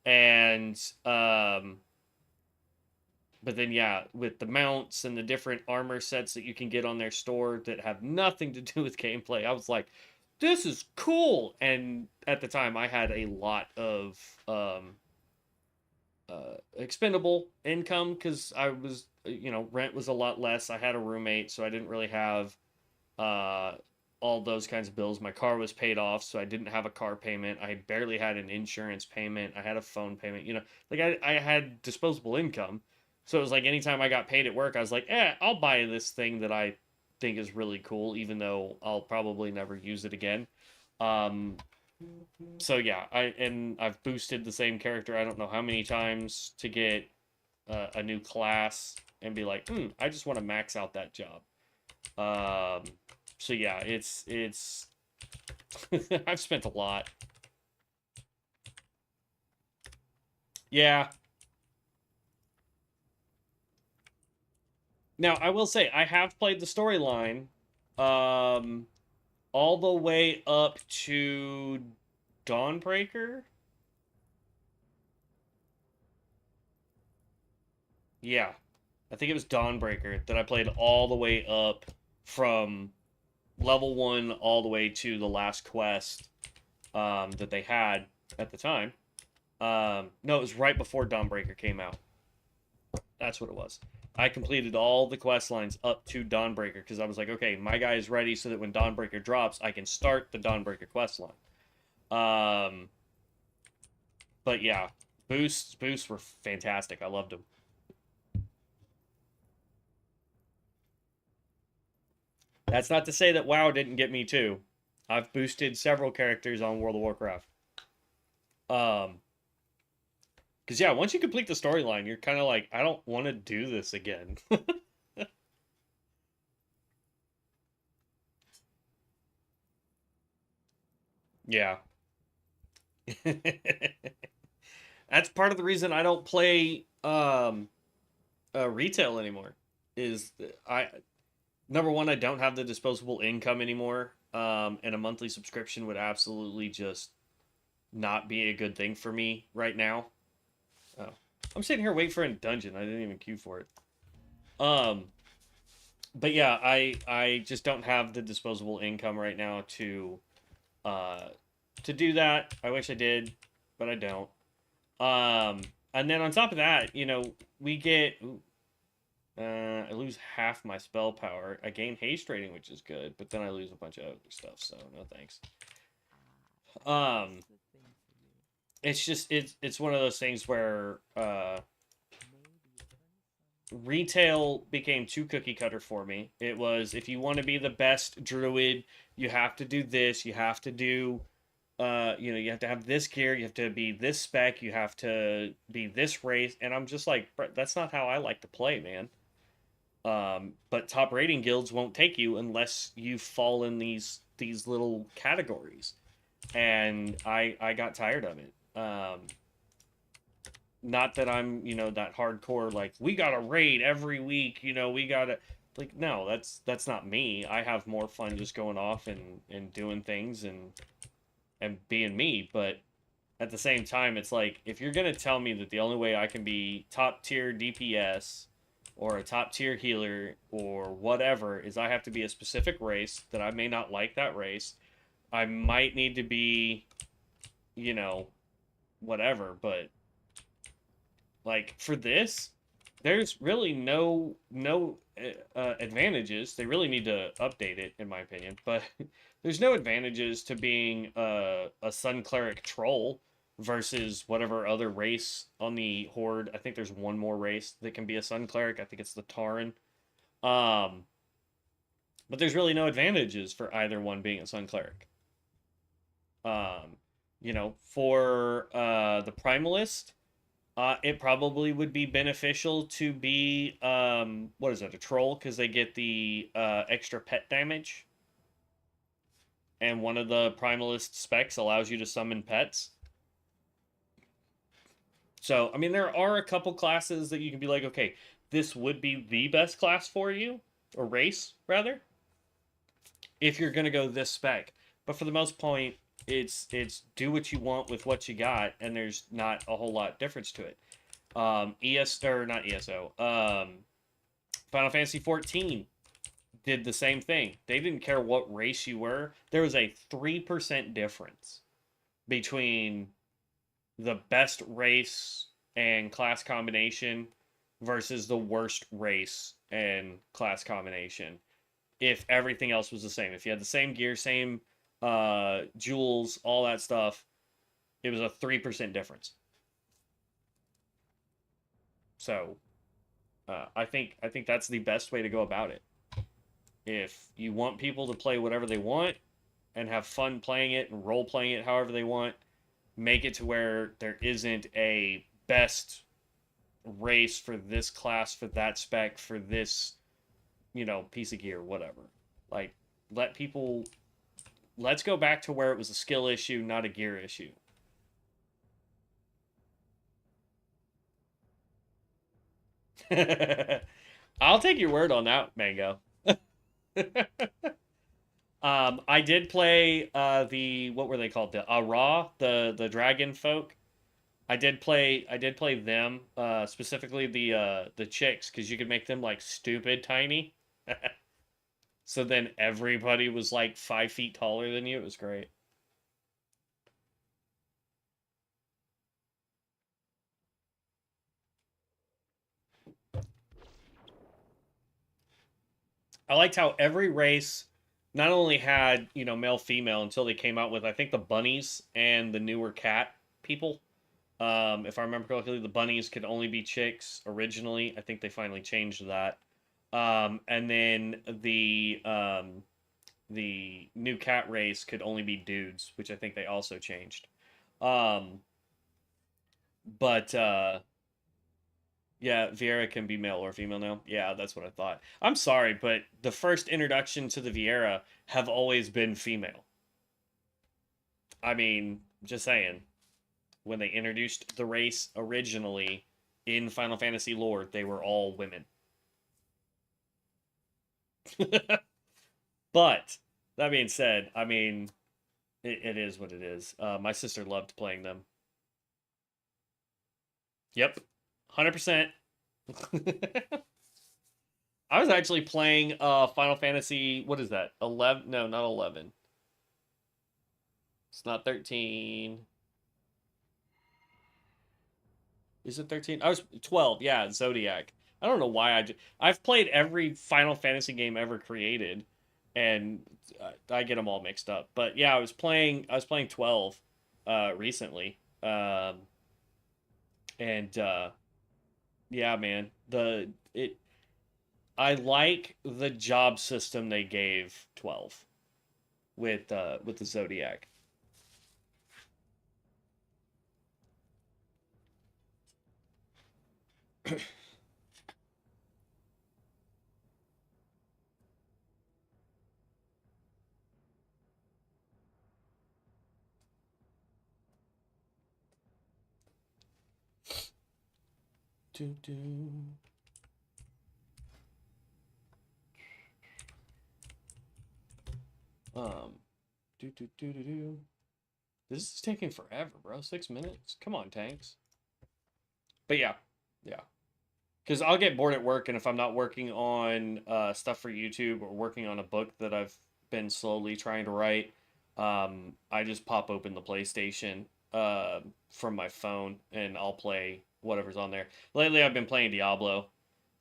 And but then yeah, with the mounts and the different armor sets that you can get on their store that have nothing to do with gameplay, I was like, this is cool. And at the time I had a lot of expendable income because I was, rent was a lot less. I had a roommate, so I didn't really have uh all those kinds of bills. My car was paid off, so I didn't have a car payment. I barely had an insurance payment. I had a phone payment. Like I had disposable income. So it was like anytime I got paid at work, I was like, I'll buy this thing that I think is really cool, even though I'll probably never use it again. Um, so yeah, I've boosted the same character I don't know how many times to get a new class and be like, I just want to max out that job. So yeah, it's I've spent a lot. Yeah. Now I will say I have played the storyline, um, all the way up to Dawnbreaker. Yeah, I think it was Dawnbreaker that I played all the way up from level 1 all the way to the last quest that they had at the time. No, it was right before Dawnbreaker came out. That's what it was. I completed all the quest lines up to Dawnbreaker because I was like, okay, my guy is ready so that when Dawnbreaker drops, I can start the Dawnbreaker quest line. But yeah, boosts were fantastic. I loved them. That's not to say that WoW didn't get me too. I've boosted several characters on World of Warcraft. Because yeah, once you complete the storyline, you're kind of like, I don't want to do this again. Yeah. That's part of the reason I don't play retail anymore. Is I Number one, I don't have the disposable income anymore, and a monthly subscription would absolutely just not be a good thing for me right now. Oh, I'm sitting here waiting for a dungeon. I didn't even queue for it. Um, but yeah, I just don't have the disposable income right now uh to do that. I wish I did, but I don't. And then on top of that, we get. I lose half my spell power. I gain haste rating, which is good, but then I lose a bunch of other stuff, so no thanks. Um, it's just it's one of those things where retail became too cookie cutter for me. It was, if you want to be the best druid, you have to do this, you have to do you have to have this gear, you have to be this spec, you have to be this race, and I'm just like, that's not how I like to play, man. But top rating guilds won't take you unless you fall in these little categories, and I got tired of it. Not that I'm that hardcore, like, we gotta raid every week, we gotta, like, no, that's not me. I have more fun just going off and doing things and being me. But at the same time, it's like, if you're going to tell me that the only way I can be top tier DPS or a top tier healer or whatever is I have to be a specific race, that I may not like that race. I might need to be, you know, whatever, but like for this, there's really no advantages. They really need to update it, in my opinion. But there's no advantages to being a Sun Cleric troll versus whatever other race on the Horde. I think there's one more race that can be a Sun Cleric. I think it's the Tauren. But there's really no advantages for either one being a Sun Cleric. For the Primalist, it probably would be beneficial to be, what is it, a troll? Because they get the extra pet damage. And one of the Primalist specs allows you to summon pets. So, I mean, there are a couple classes that you can be like, okay, this would be the best class for you, or race, rather, if you're going to go this spec. But for the most point, it's do what you want with what you got, and there's not a whole lot difference to it. Final Fantasy 14 did the same thing. They didn't care what race you were. There was a 3% difference between the best race and class combination versus the worst race and class combination. If everything else was the same, if you had the same gear, same jewels, all that stuff, it was a 3% difference. So, I think that's the best way to go about it. If you want people to play whatever they want and have fun playing it and role playing it however they want, make it to where there isn't a best race for this class, for that spec, for this, piece of gear, whatever. Like, let's go back to where it was a skill issue, not a gear issue. I'll take your word on that, Mango. I did play what were they called? The Ara, the dragon folk. I did play them, specifically the chicks, because you could make them like stupid tiny. So then everybody was like 5 feet taller than you. It was great. I liked how every race not only had, male, female until they came out with, I think, the bunnies and the newer cat people. If I remember correctly, the bunnies could only be chicks originally. I think they finally changed that. And then the new cat race could only be dudes, which I think they also changed. But yeah, Vieira can be male or female now. Yeah, that's what I thought. I'm sorry, but the first introduction to the Vieira have always been female. I mean, just saying. When they introduced the race originally in Final Fantasy lore, they were all women. But, that being said, I mean, it is what it is. My sister loved playing them. Yep. 100%. I was actually playing Final Fantasy, what is that? 11? No, not 11. It's not 13. Is it 13? I was 12. Yeah, Zodiac. I don't know why I've played every Final Fantasy game ever created, and I get them all mixed up. But yeah, I was playing 12 recently. And yeah, man, I like the job system they gave 12 with the Zodiac. Do do. Do do do do do. This is taking forever, bro. 6 minutes? Come on, tanks. But yeah. Because I'll get bored at work, and if I'm not working on stuff for YouTube or working on a book that I've been slowly trying to write, I just pop open the PlayStation from my phone, and I'll play whatever's on there. Lately, I've been playing Diablo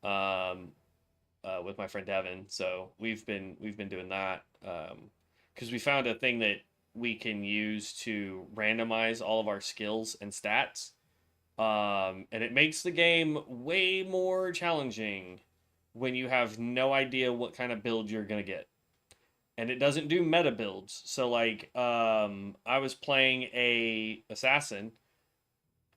with my friend Devin, so we've been doing that because we found a thing that we can use to randomize all of our skills and stats. And it makes the game way more challenging when you have no idea what kind of build you're gonna get. And it doesn't do meta builds. So like, I was playing a assassin,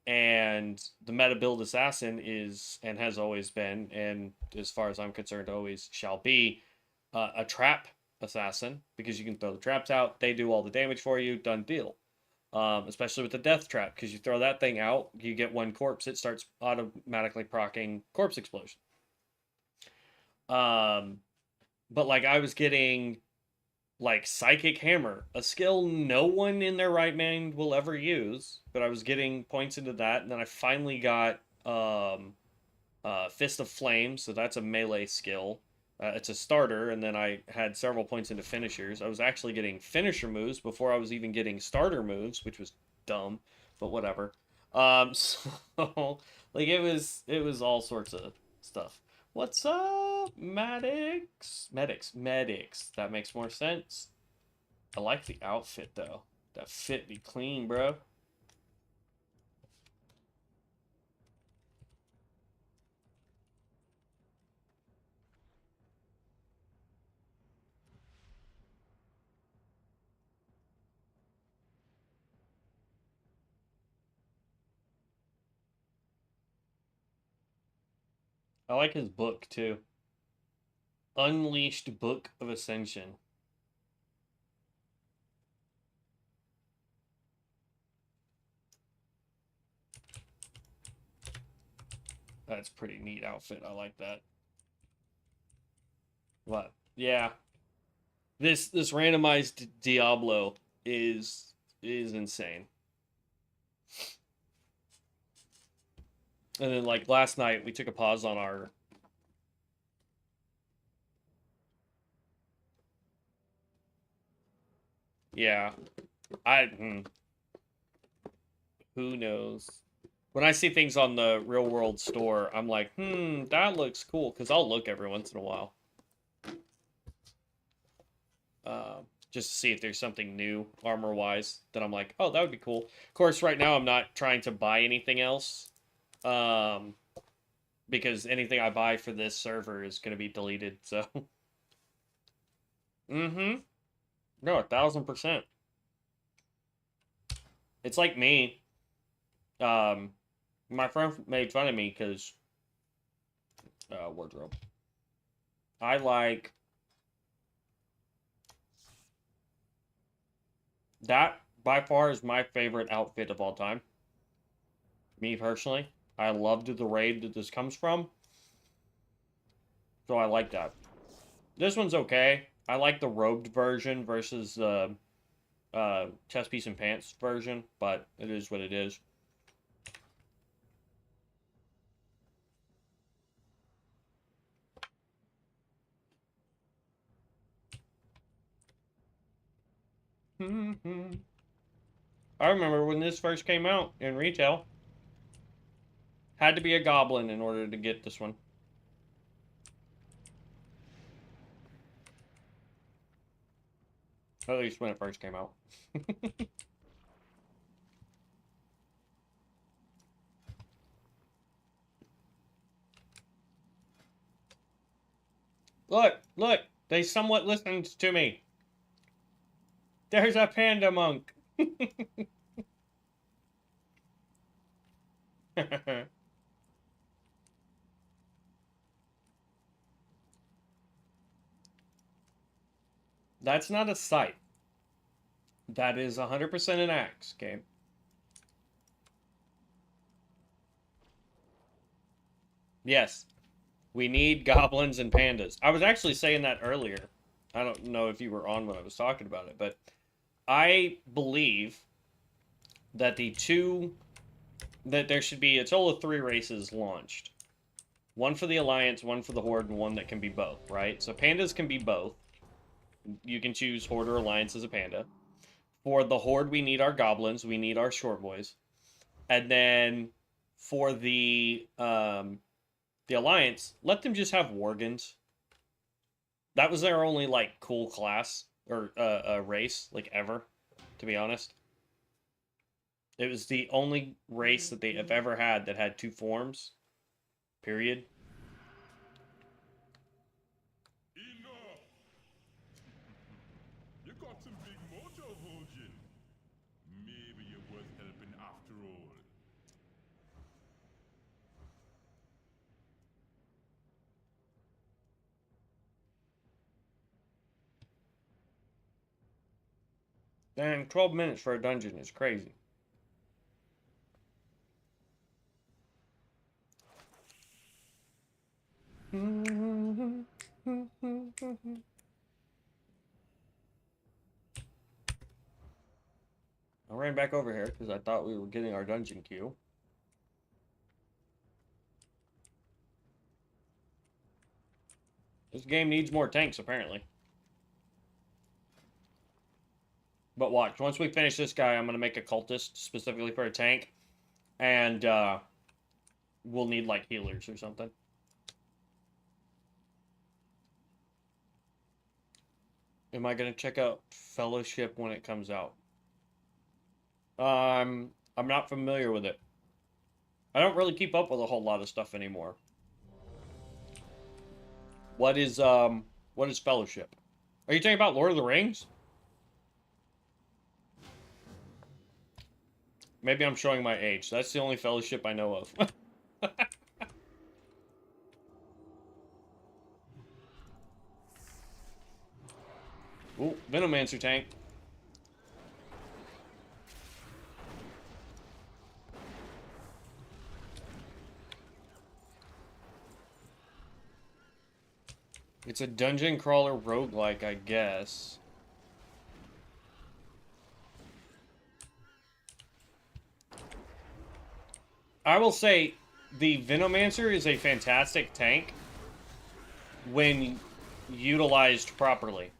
and the meta build assassin is and has always been, and as far as I'm concerned, always shall be, a trap assassin, because you can throw the traps out, they do all the damage for you, done deal. Especially with the death trap, because you throw that thing out, you get one corpse, it starts automatically proccing corpse explosion. But like I was getting like psychic hammer, a skill no one in their right mind will ever use, but I was getting points into that, and then I finally got fist of flame, so that's a melee skill. It's a starter, and then I had several points into finishers. I was actually getting finisher moves before I was even getting starter moves, which was dumb, but whatever. So like it was all sorts of stuff. What's up, medics? Medics. That makes more sense. I like the outfit though. That fit be clean, bro. I like his book too. Unleashed Book of Ascension. That's pretty neat outfit. I like that. What? Yeah. This randomized Diablo is insane. And then like last night we took a pause on our yeah. Who knows? When I see things on the real world store, I'm like, that looks cool, because I'll look every once in a while. Just to see if there's something new armor-wise that I'm like, oh, that would be cool. Of course, right now I'm not trying to buy anything else, because anything I buy for this server is going to be deleted, so. No, 1,000%. It's like me. My friend made fun of me because wardrobe. I like that by far is my favorite outfit of all time. Me personally, I loved the raid that this comes from, so I like that. This one's okay. I like the robed version versus the chest piece and pants version, but it is what it is. I remember when this first came out in retail. Had to be a goblin in order to get this one. At least when it first came out. Look, they somewhat listened to me. There's a panda monk. That's not a site. That is 100% an axe game. Yes. We need goblins and pandas. I was actually saying that earlier. I don't know if you were on when I was talking about it, but I believe that there should be a total of 3 races launched. One for the Alliance, one for the Horde, and one that can be both, right? So pandas can be both. You can choose Horde or Alliance as a panda. For the Horde, we need our goblins. We need our short boys. And then for the Alliance, let them just have Worgans. That was their only, like, cool class, or race, like, ever, to be honest. It was the only race that they have ever had that had 2 forms. Period. Enough! You got some big motor, Vulcan. Maybe you're worth helping after all. Damn, 12 minutes for a dungeon is crazy. I ran back over here because I thought we were getting our dungeon queue. This game needs more tanks, apparently. But watch, once we finish this guy, I'm going to make a cultist specifically for a tank. And we'll need, like, healers or something. Am I going to check out Fellowship when it comes out? I'm not familiar with it. I don't really keep up with a whole lot of stuff anymore. What is Fellowship? Are you talking about Lord of the Rings? Maybe I'm showing my age. That's the only Fellowship I know of. Ooh, Venomancer tank. It's a dungeon crawler roguelike, I guess. I will say, the Venomancer is a fantastic tank when utilized properly.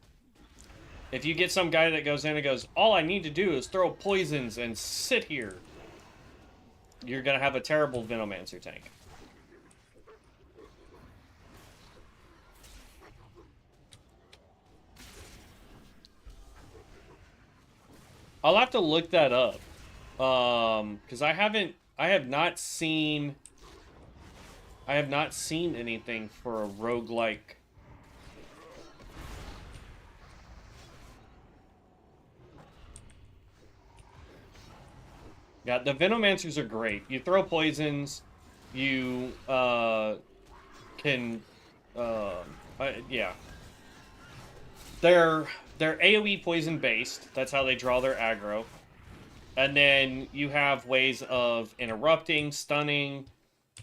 If you get some guy that goes in and goes, all I need to do is throw poisons and sit here, you're going to have a terrible Venomancer tank. I'll have to look that up. Because I have not seen anything for a roguelike. Yeah, the Venomancers are great. You throw poisons, you can yeah. They're AoE poison based. That's how they draw their aggro. And then you have ways of interrupting, stunning,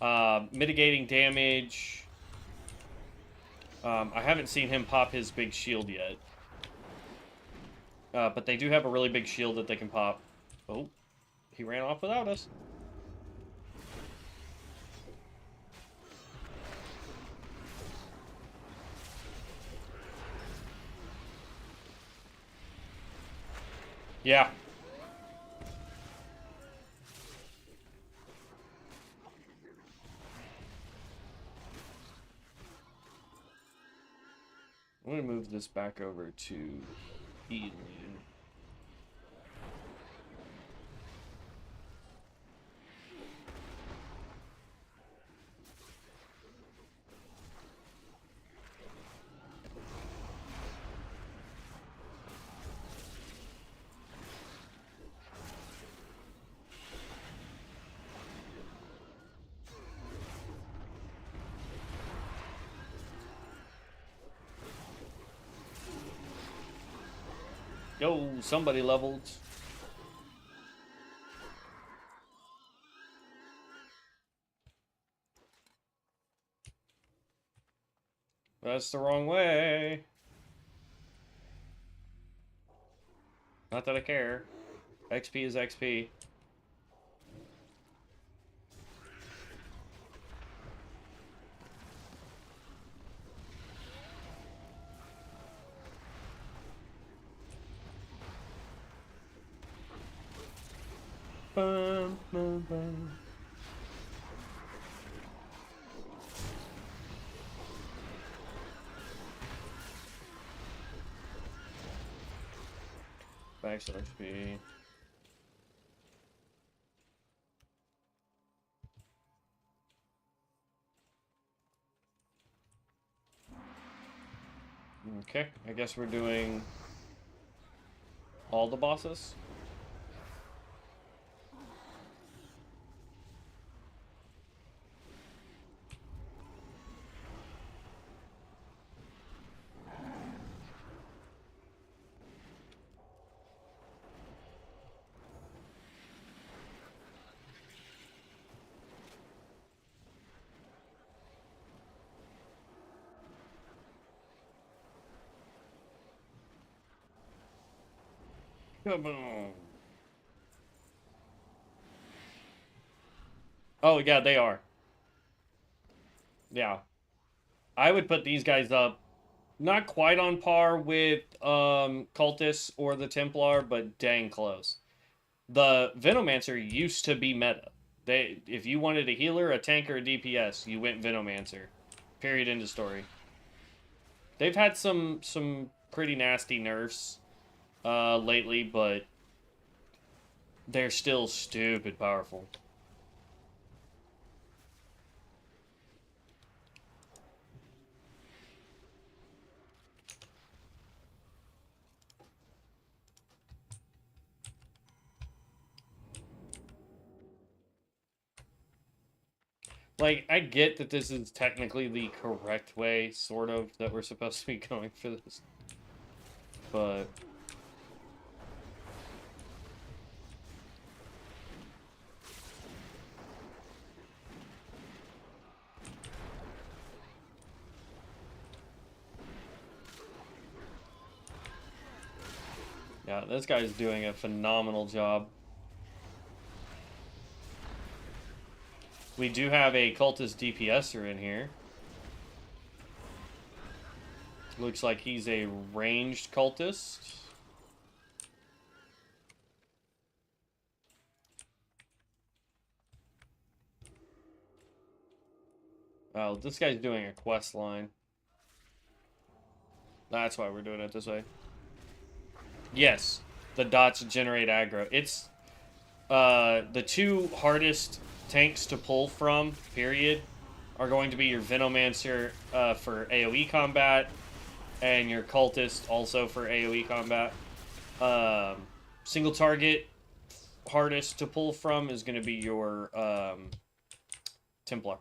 mitigating damage. I haven't seen him pop his big shield yet. But they do have a really big shield that they can pop. Oh, he ran off without us. Yeah. I'm going to move this back over to Eden. Yo, somebody leveled. That's the wrong way. Not that I care. XP is XP. Bum, bum, bum. Backslash B. Okay, I guess we're doing all the bosses. Kaboom. Oh, yeah, they are. Yeah. I would put these guys up not quite on par with Cultists or the Templar, but dang close. The Venomancer used to be meta. If you wanted a healer, a tank, or a DPS, you went Venomancer. Period, end of story. They've had some pretty nasty nerfs lately, but they're still stupid powerful. Like, I get that this is technically the correct way, sort of, that we're supposed to be going for this. But... yeah, this guy's doing a phenomenal job. We do have a cultist DPSer in here. Looks like he's a ranged cultist. Oh, this guy's doing a quest line. That's why we're doing it this way. Yes, the dots generate aggro. It's the two hardest tanks to pull from, period, are going to be your Venomancer for AoE combat, and your Cultist also for AoE combat. Single target hardest to pull from is going to be your Templar.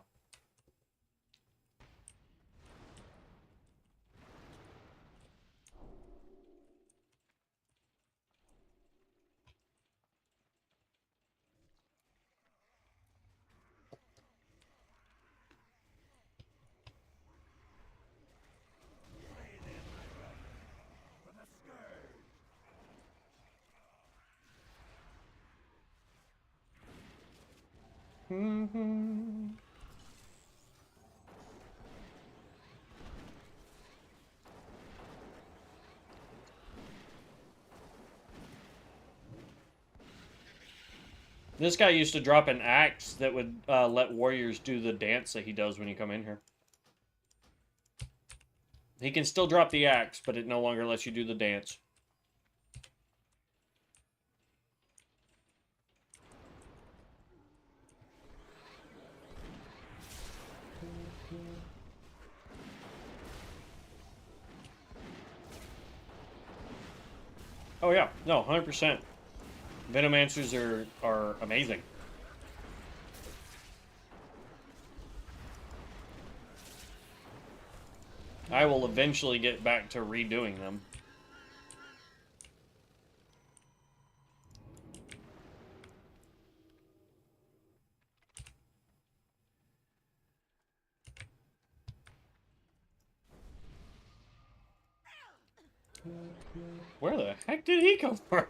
This guy used to drop an axe that would let warriors do the dance that he does when you come in here. He can still drop the axe, but it no longer lets you do the dance. Oh yeah, no, 100%. Venomancers are amazing. I will eventually get back to redoing them. Where the heck did he come from?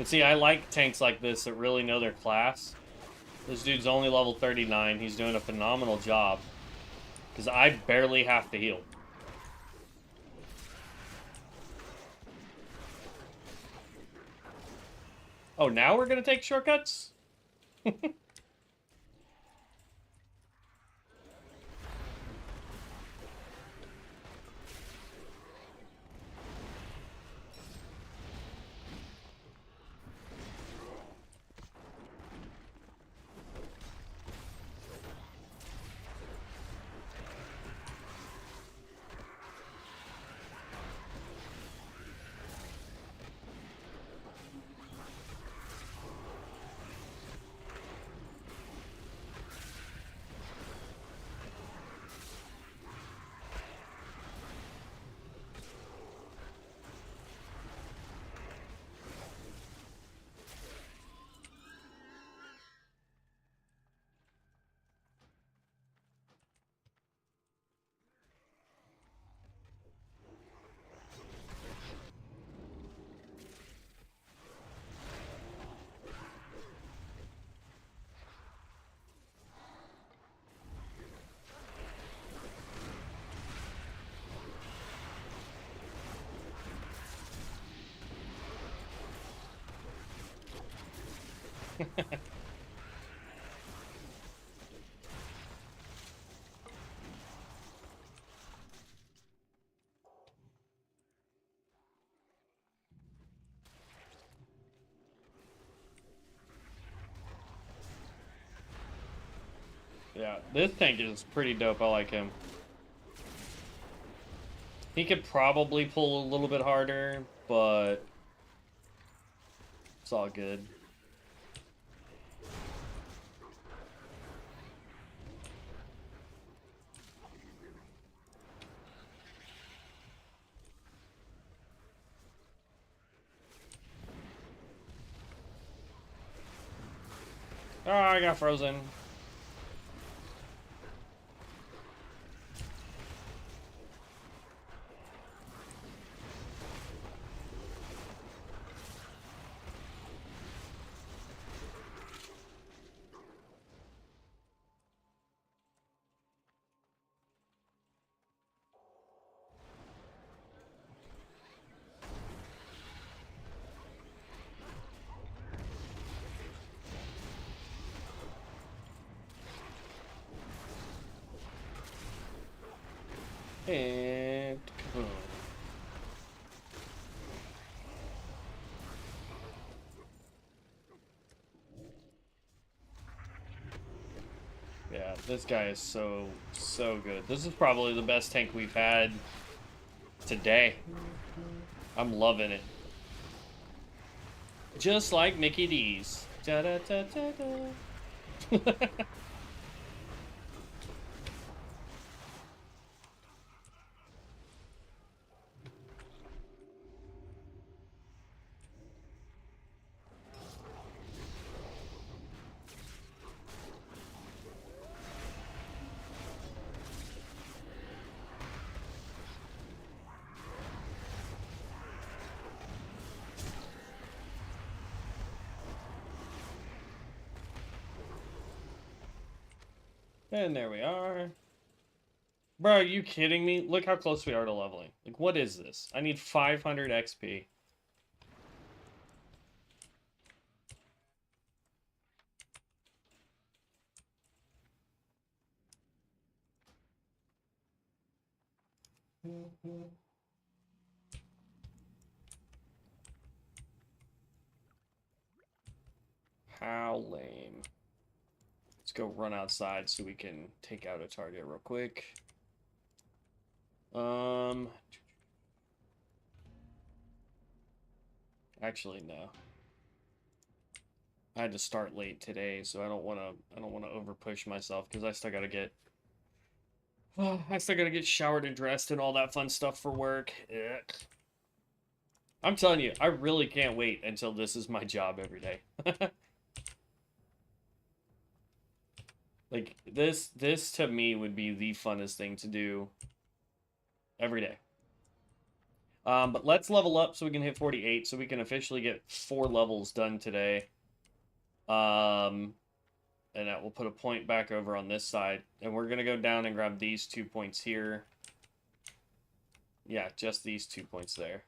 But see, I like tanks like this that really know their class. This dude's only level 39. He's doing a phenomenal job. Because I barely have to heal. Oh, now we're going to take shortcuts? Yeah, this tank is pretty dope. I like him. He could probably pull a little bit harder, but it's all good. Oh, I got frozen. And kaboom. Yeah, this guy is so good. This is probably the best tank we've had today. I'm loving it. Just like Mickey D's. Da da da da da. And there we are. Bro, are you kidding me? Look how close we are to leveling. Like, what is this? I need 500 XP. How lame. Let's go run outside so we can take out a target real quick. Actually, no. I had to start late today, so I don't want to over push myself because I still got to get showered and dressed and all that fun stuff for work. Ugh. I'm telling you, I really can't wait until this is my job every day. Like, this to me would be the funnest thing to do every day. But let's level up so we can hit 48, so we can officially get 4 levels done today. And that will put a point back over on this side. And we're going to go down and grab these 2 points here. Yeah, just these 2 points there.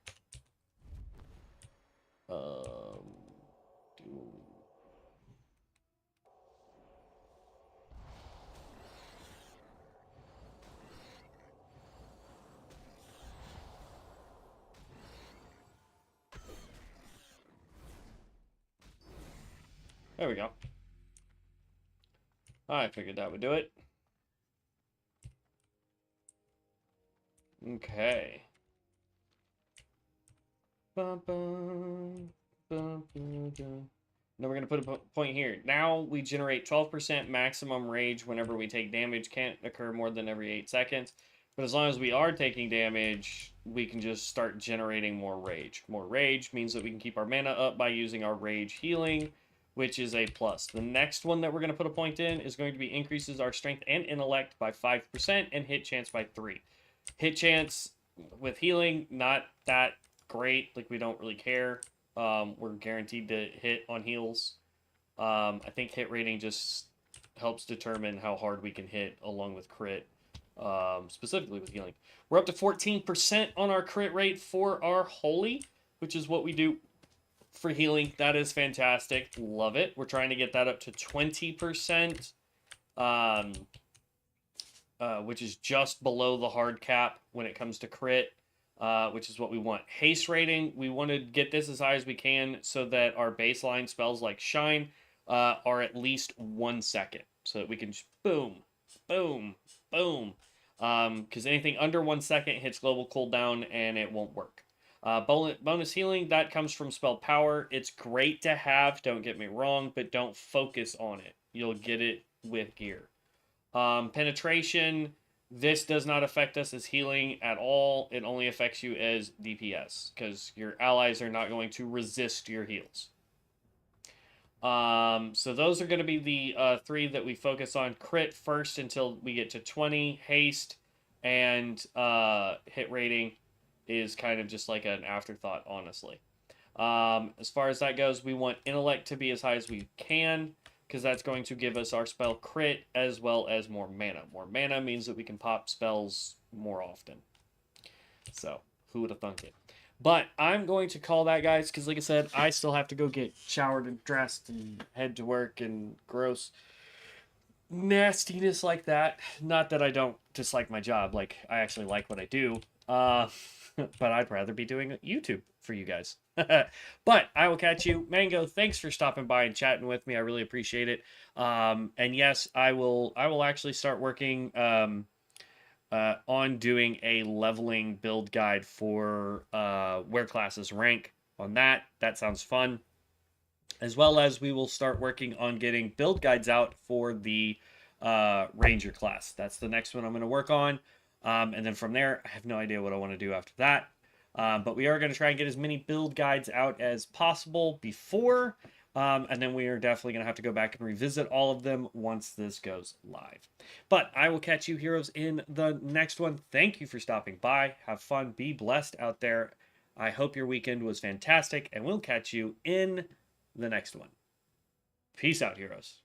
There we go. I figured that would do it. Okay. Bum, bum, bum, bum, bum. Now we're going to put a point here. Now we generate 12% maximum rage whenever we take damage. Can't occur more than every 8 seconds. But as long as we are taking damage, we can just start generating more rage. More rage means that we can keep our mana up by using our rage healing, which is a plus. The next one that we're going to put a point in is going to be increases our strength and intellect by 5% and hit chance by 3. Hit chance with healing, not that great. Like, we don't really care. We're guaranteed to hit on heals. I think hit rating just helps determine how hard we can hit along with crit, specifically with healing. We're up to 14% on our crit rate for our holy, which is what we do for healing. That is fantastic. Love it. We're trying to get that up to 20%, which is just below the hard cap when it comes to crit. Which is what we want. Haste rating, we want to get this as high as we can so that our baseline spells like Shine are at least 1 second. So that we can just boom, boom, boom. Because anything under 1 second hits global cooldown and it won't work. Bonus healing, that comes from spell power. It's great to have, don't get me wrong, but don't focus on it. You'll get it with gear. Penetration, this does not affect us as healing at all. It only affects you as DPS, because your allies are not going to resist your heals. So those are going to be the 3 that we focus on. Crit first until we get to 20. Haste and hit rating is kind of just like an afterthought, honestly. As far as that goes, we want intellect to be as high as we can, because that's going to give us our spell crit as well as more mana. More mana means that we can pop spells more often. So, who would have thunk it? But I'm going to call that, guys, because like I said, I still have to go get showered and dressed and head to work and gross nastiness like that. Not that I don't dislike my job. Like, I actually like what I do. But I'd rather be doing YouTube for you guys. But I will catch you. Mango, thanks for stopping by and chatting with me. I really appreciate it. And yes, I will actually start working on doing a leveling build guide for where classes rank on that. That sounds fun. As well as we will start working on getting build guides out for the Ranger class. That's the next one I'm going to work on. And then from there, I have no idea what I want to do after that. But we are going to try and get as many build guides out as possible before. And then we are definitely going to have to go back and revisit all of them once this goes live. But I will catch you, heroes, in the next one. Thank you for stopping by. Have fun. Be blessed out there. I hope your weekend was fantastic. And we'll catch you in the next one. Peace out, heroes.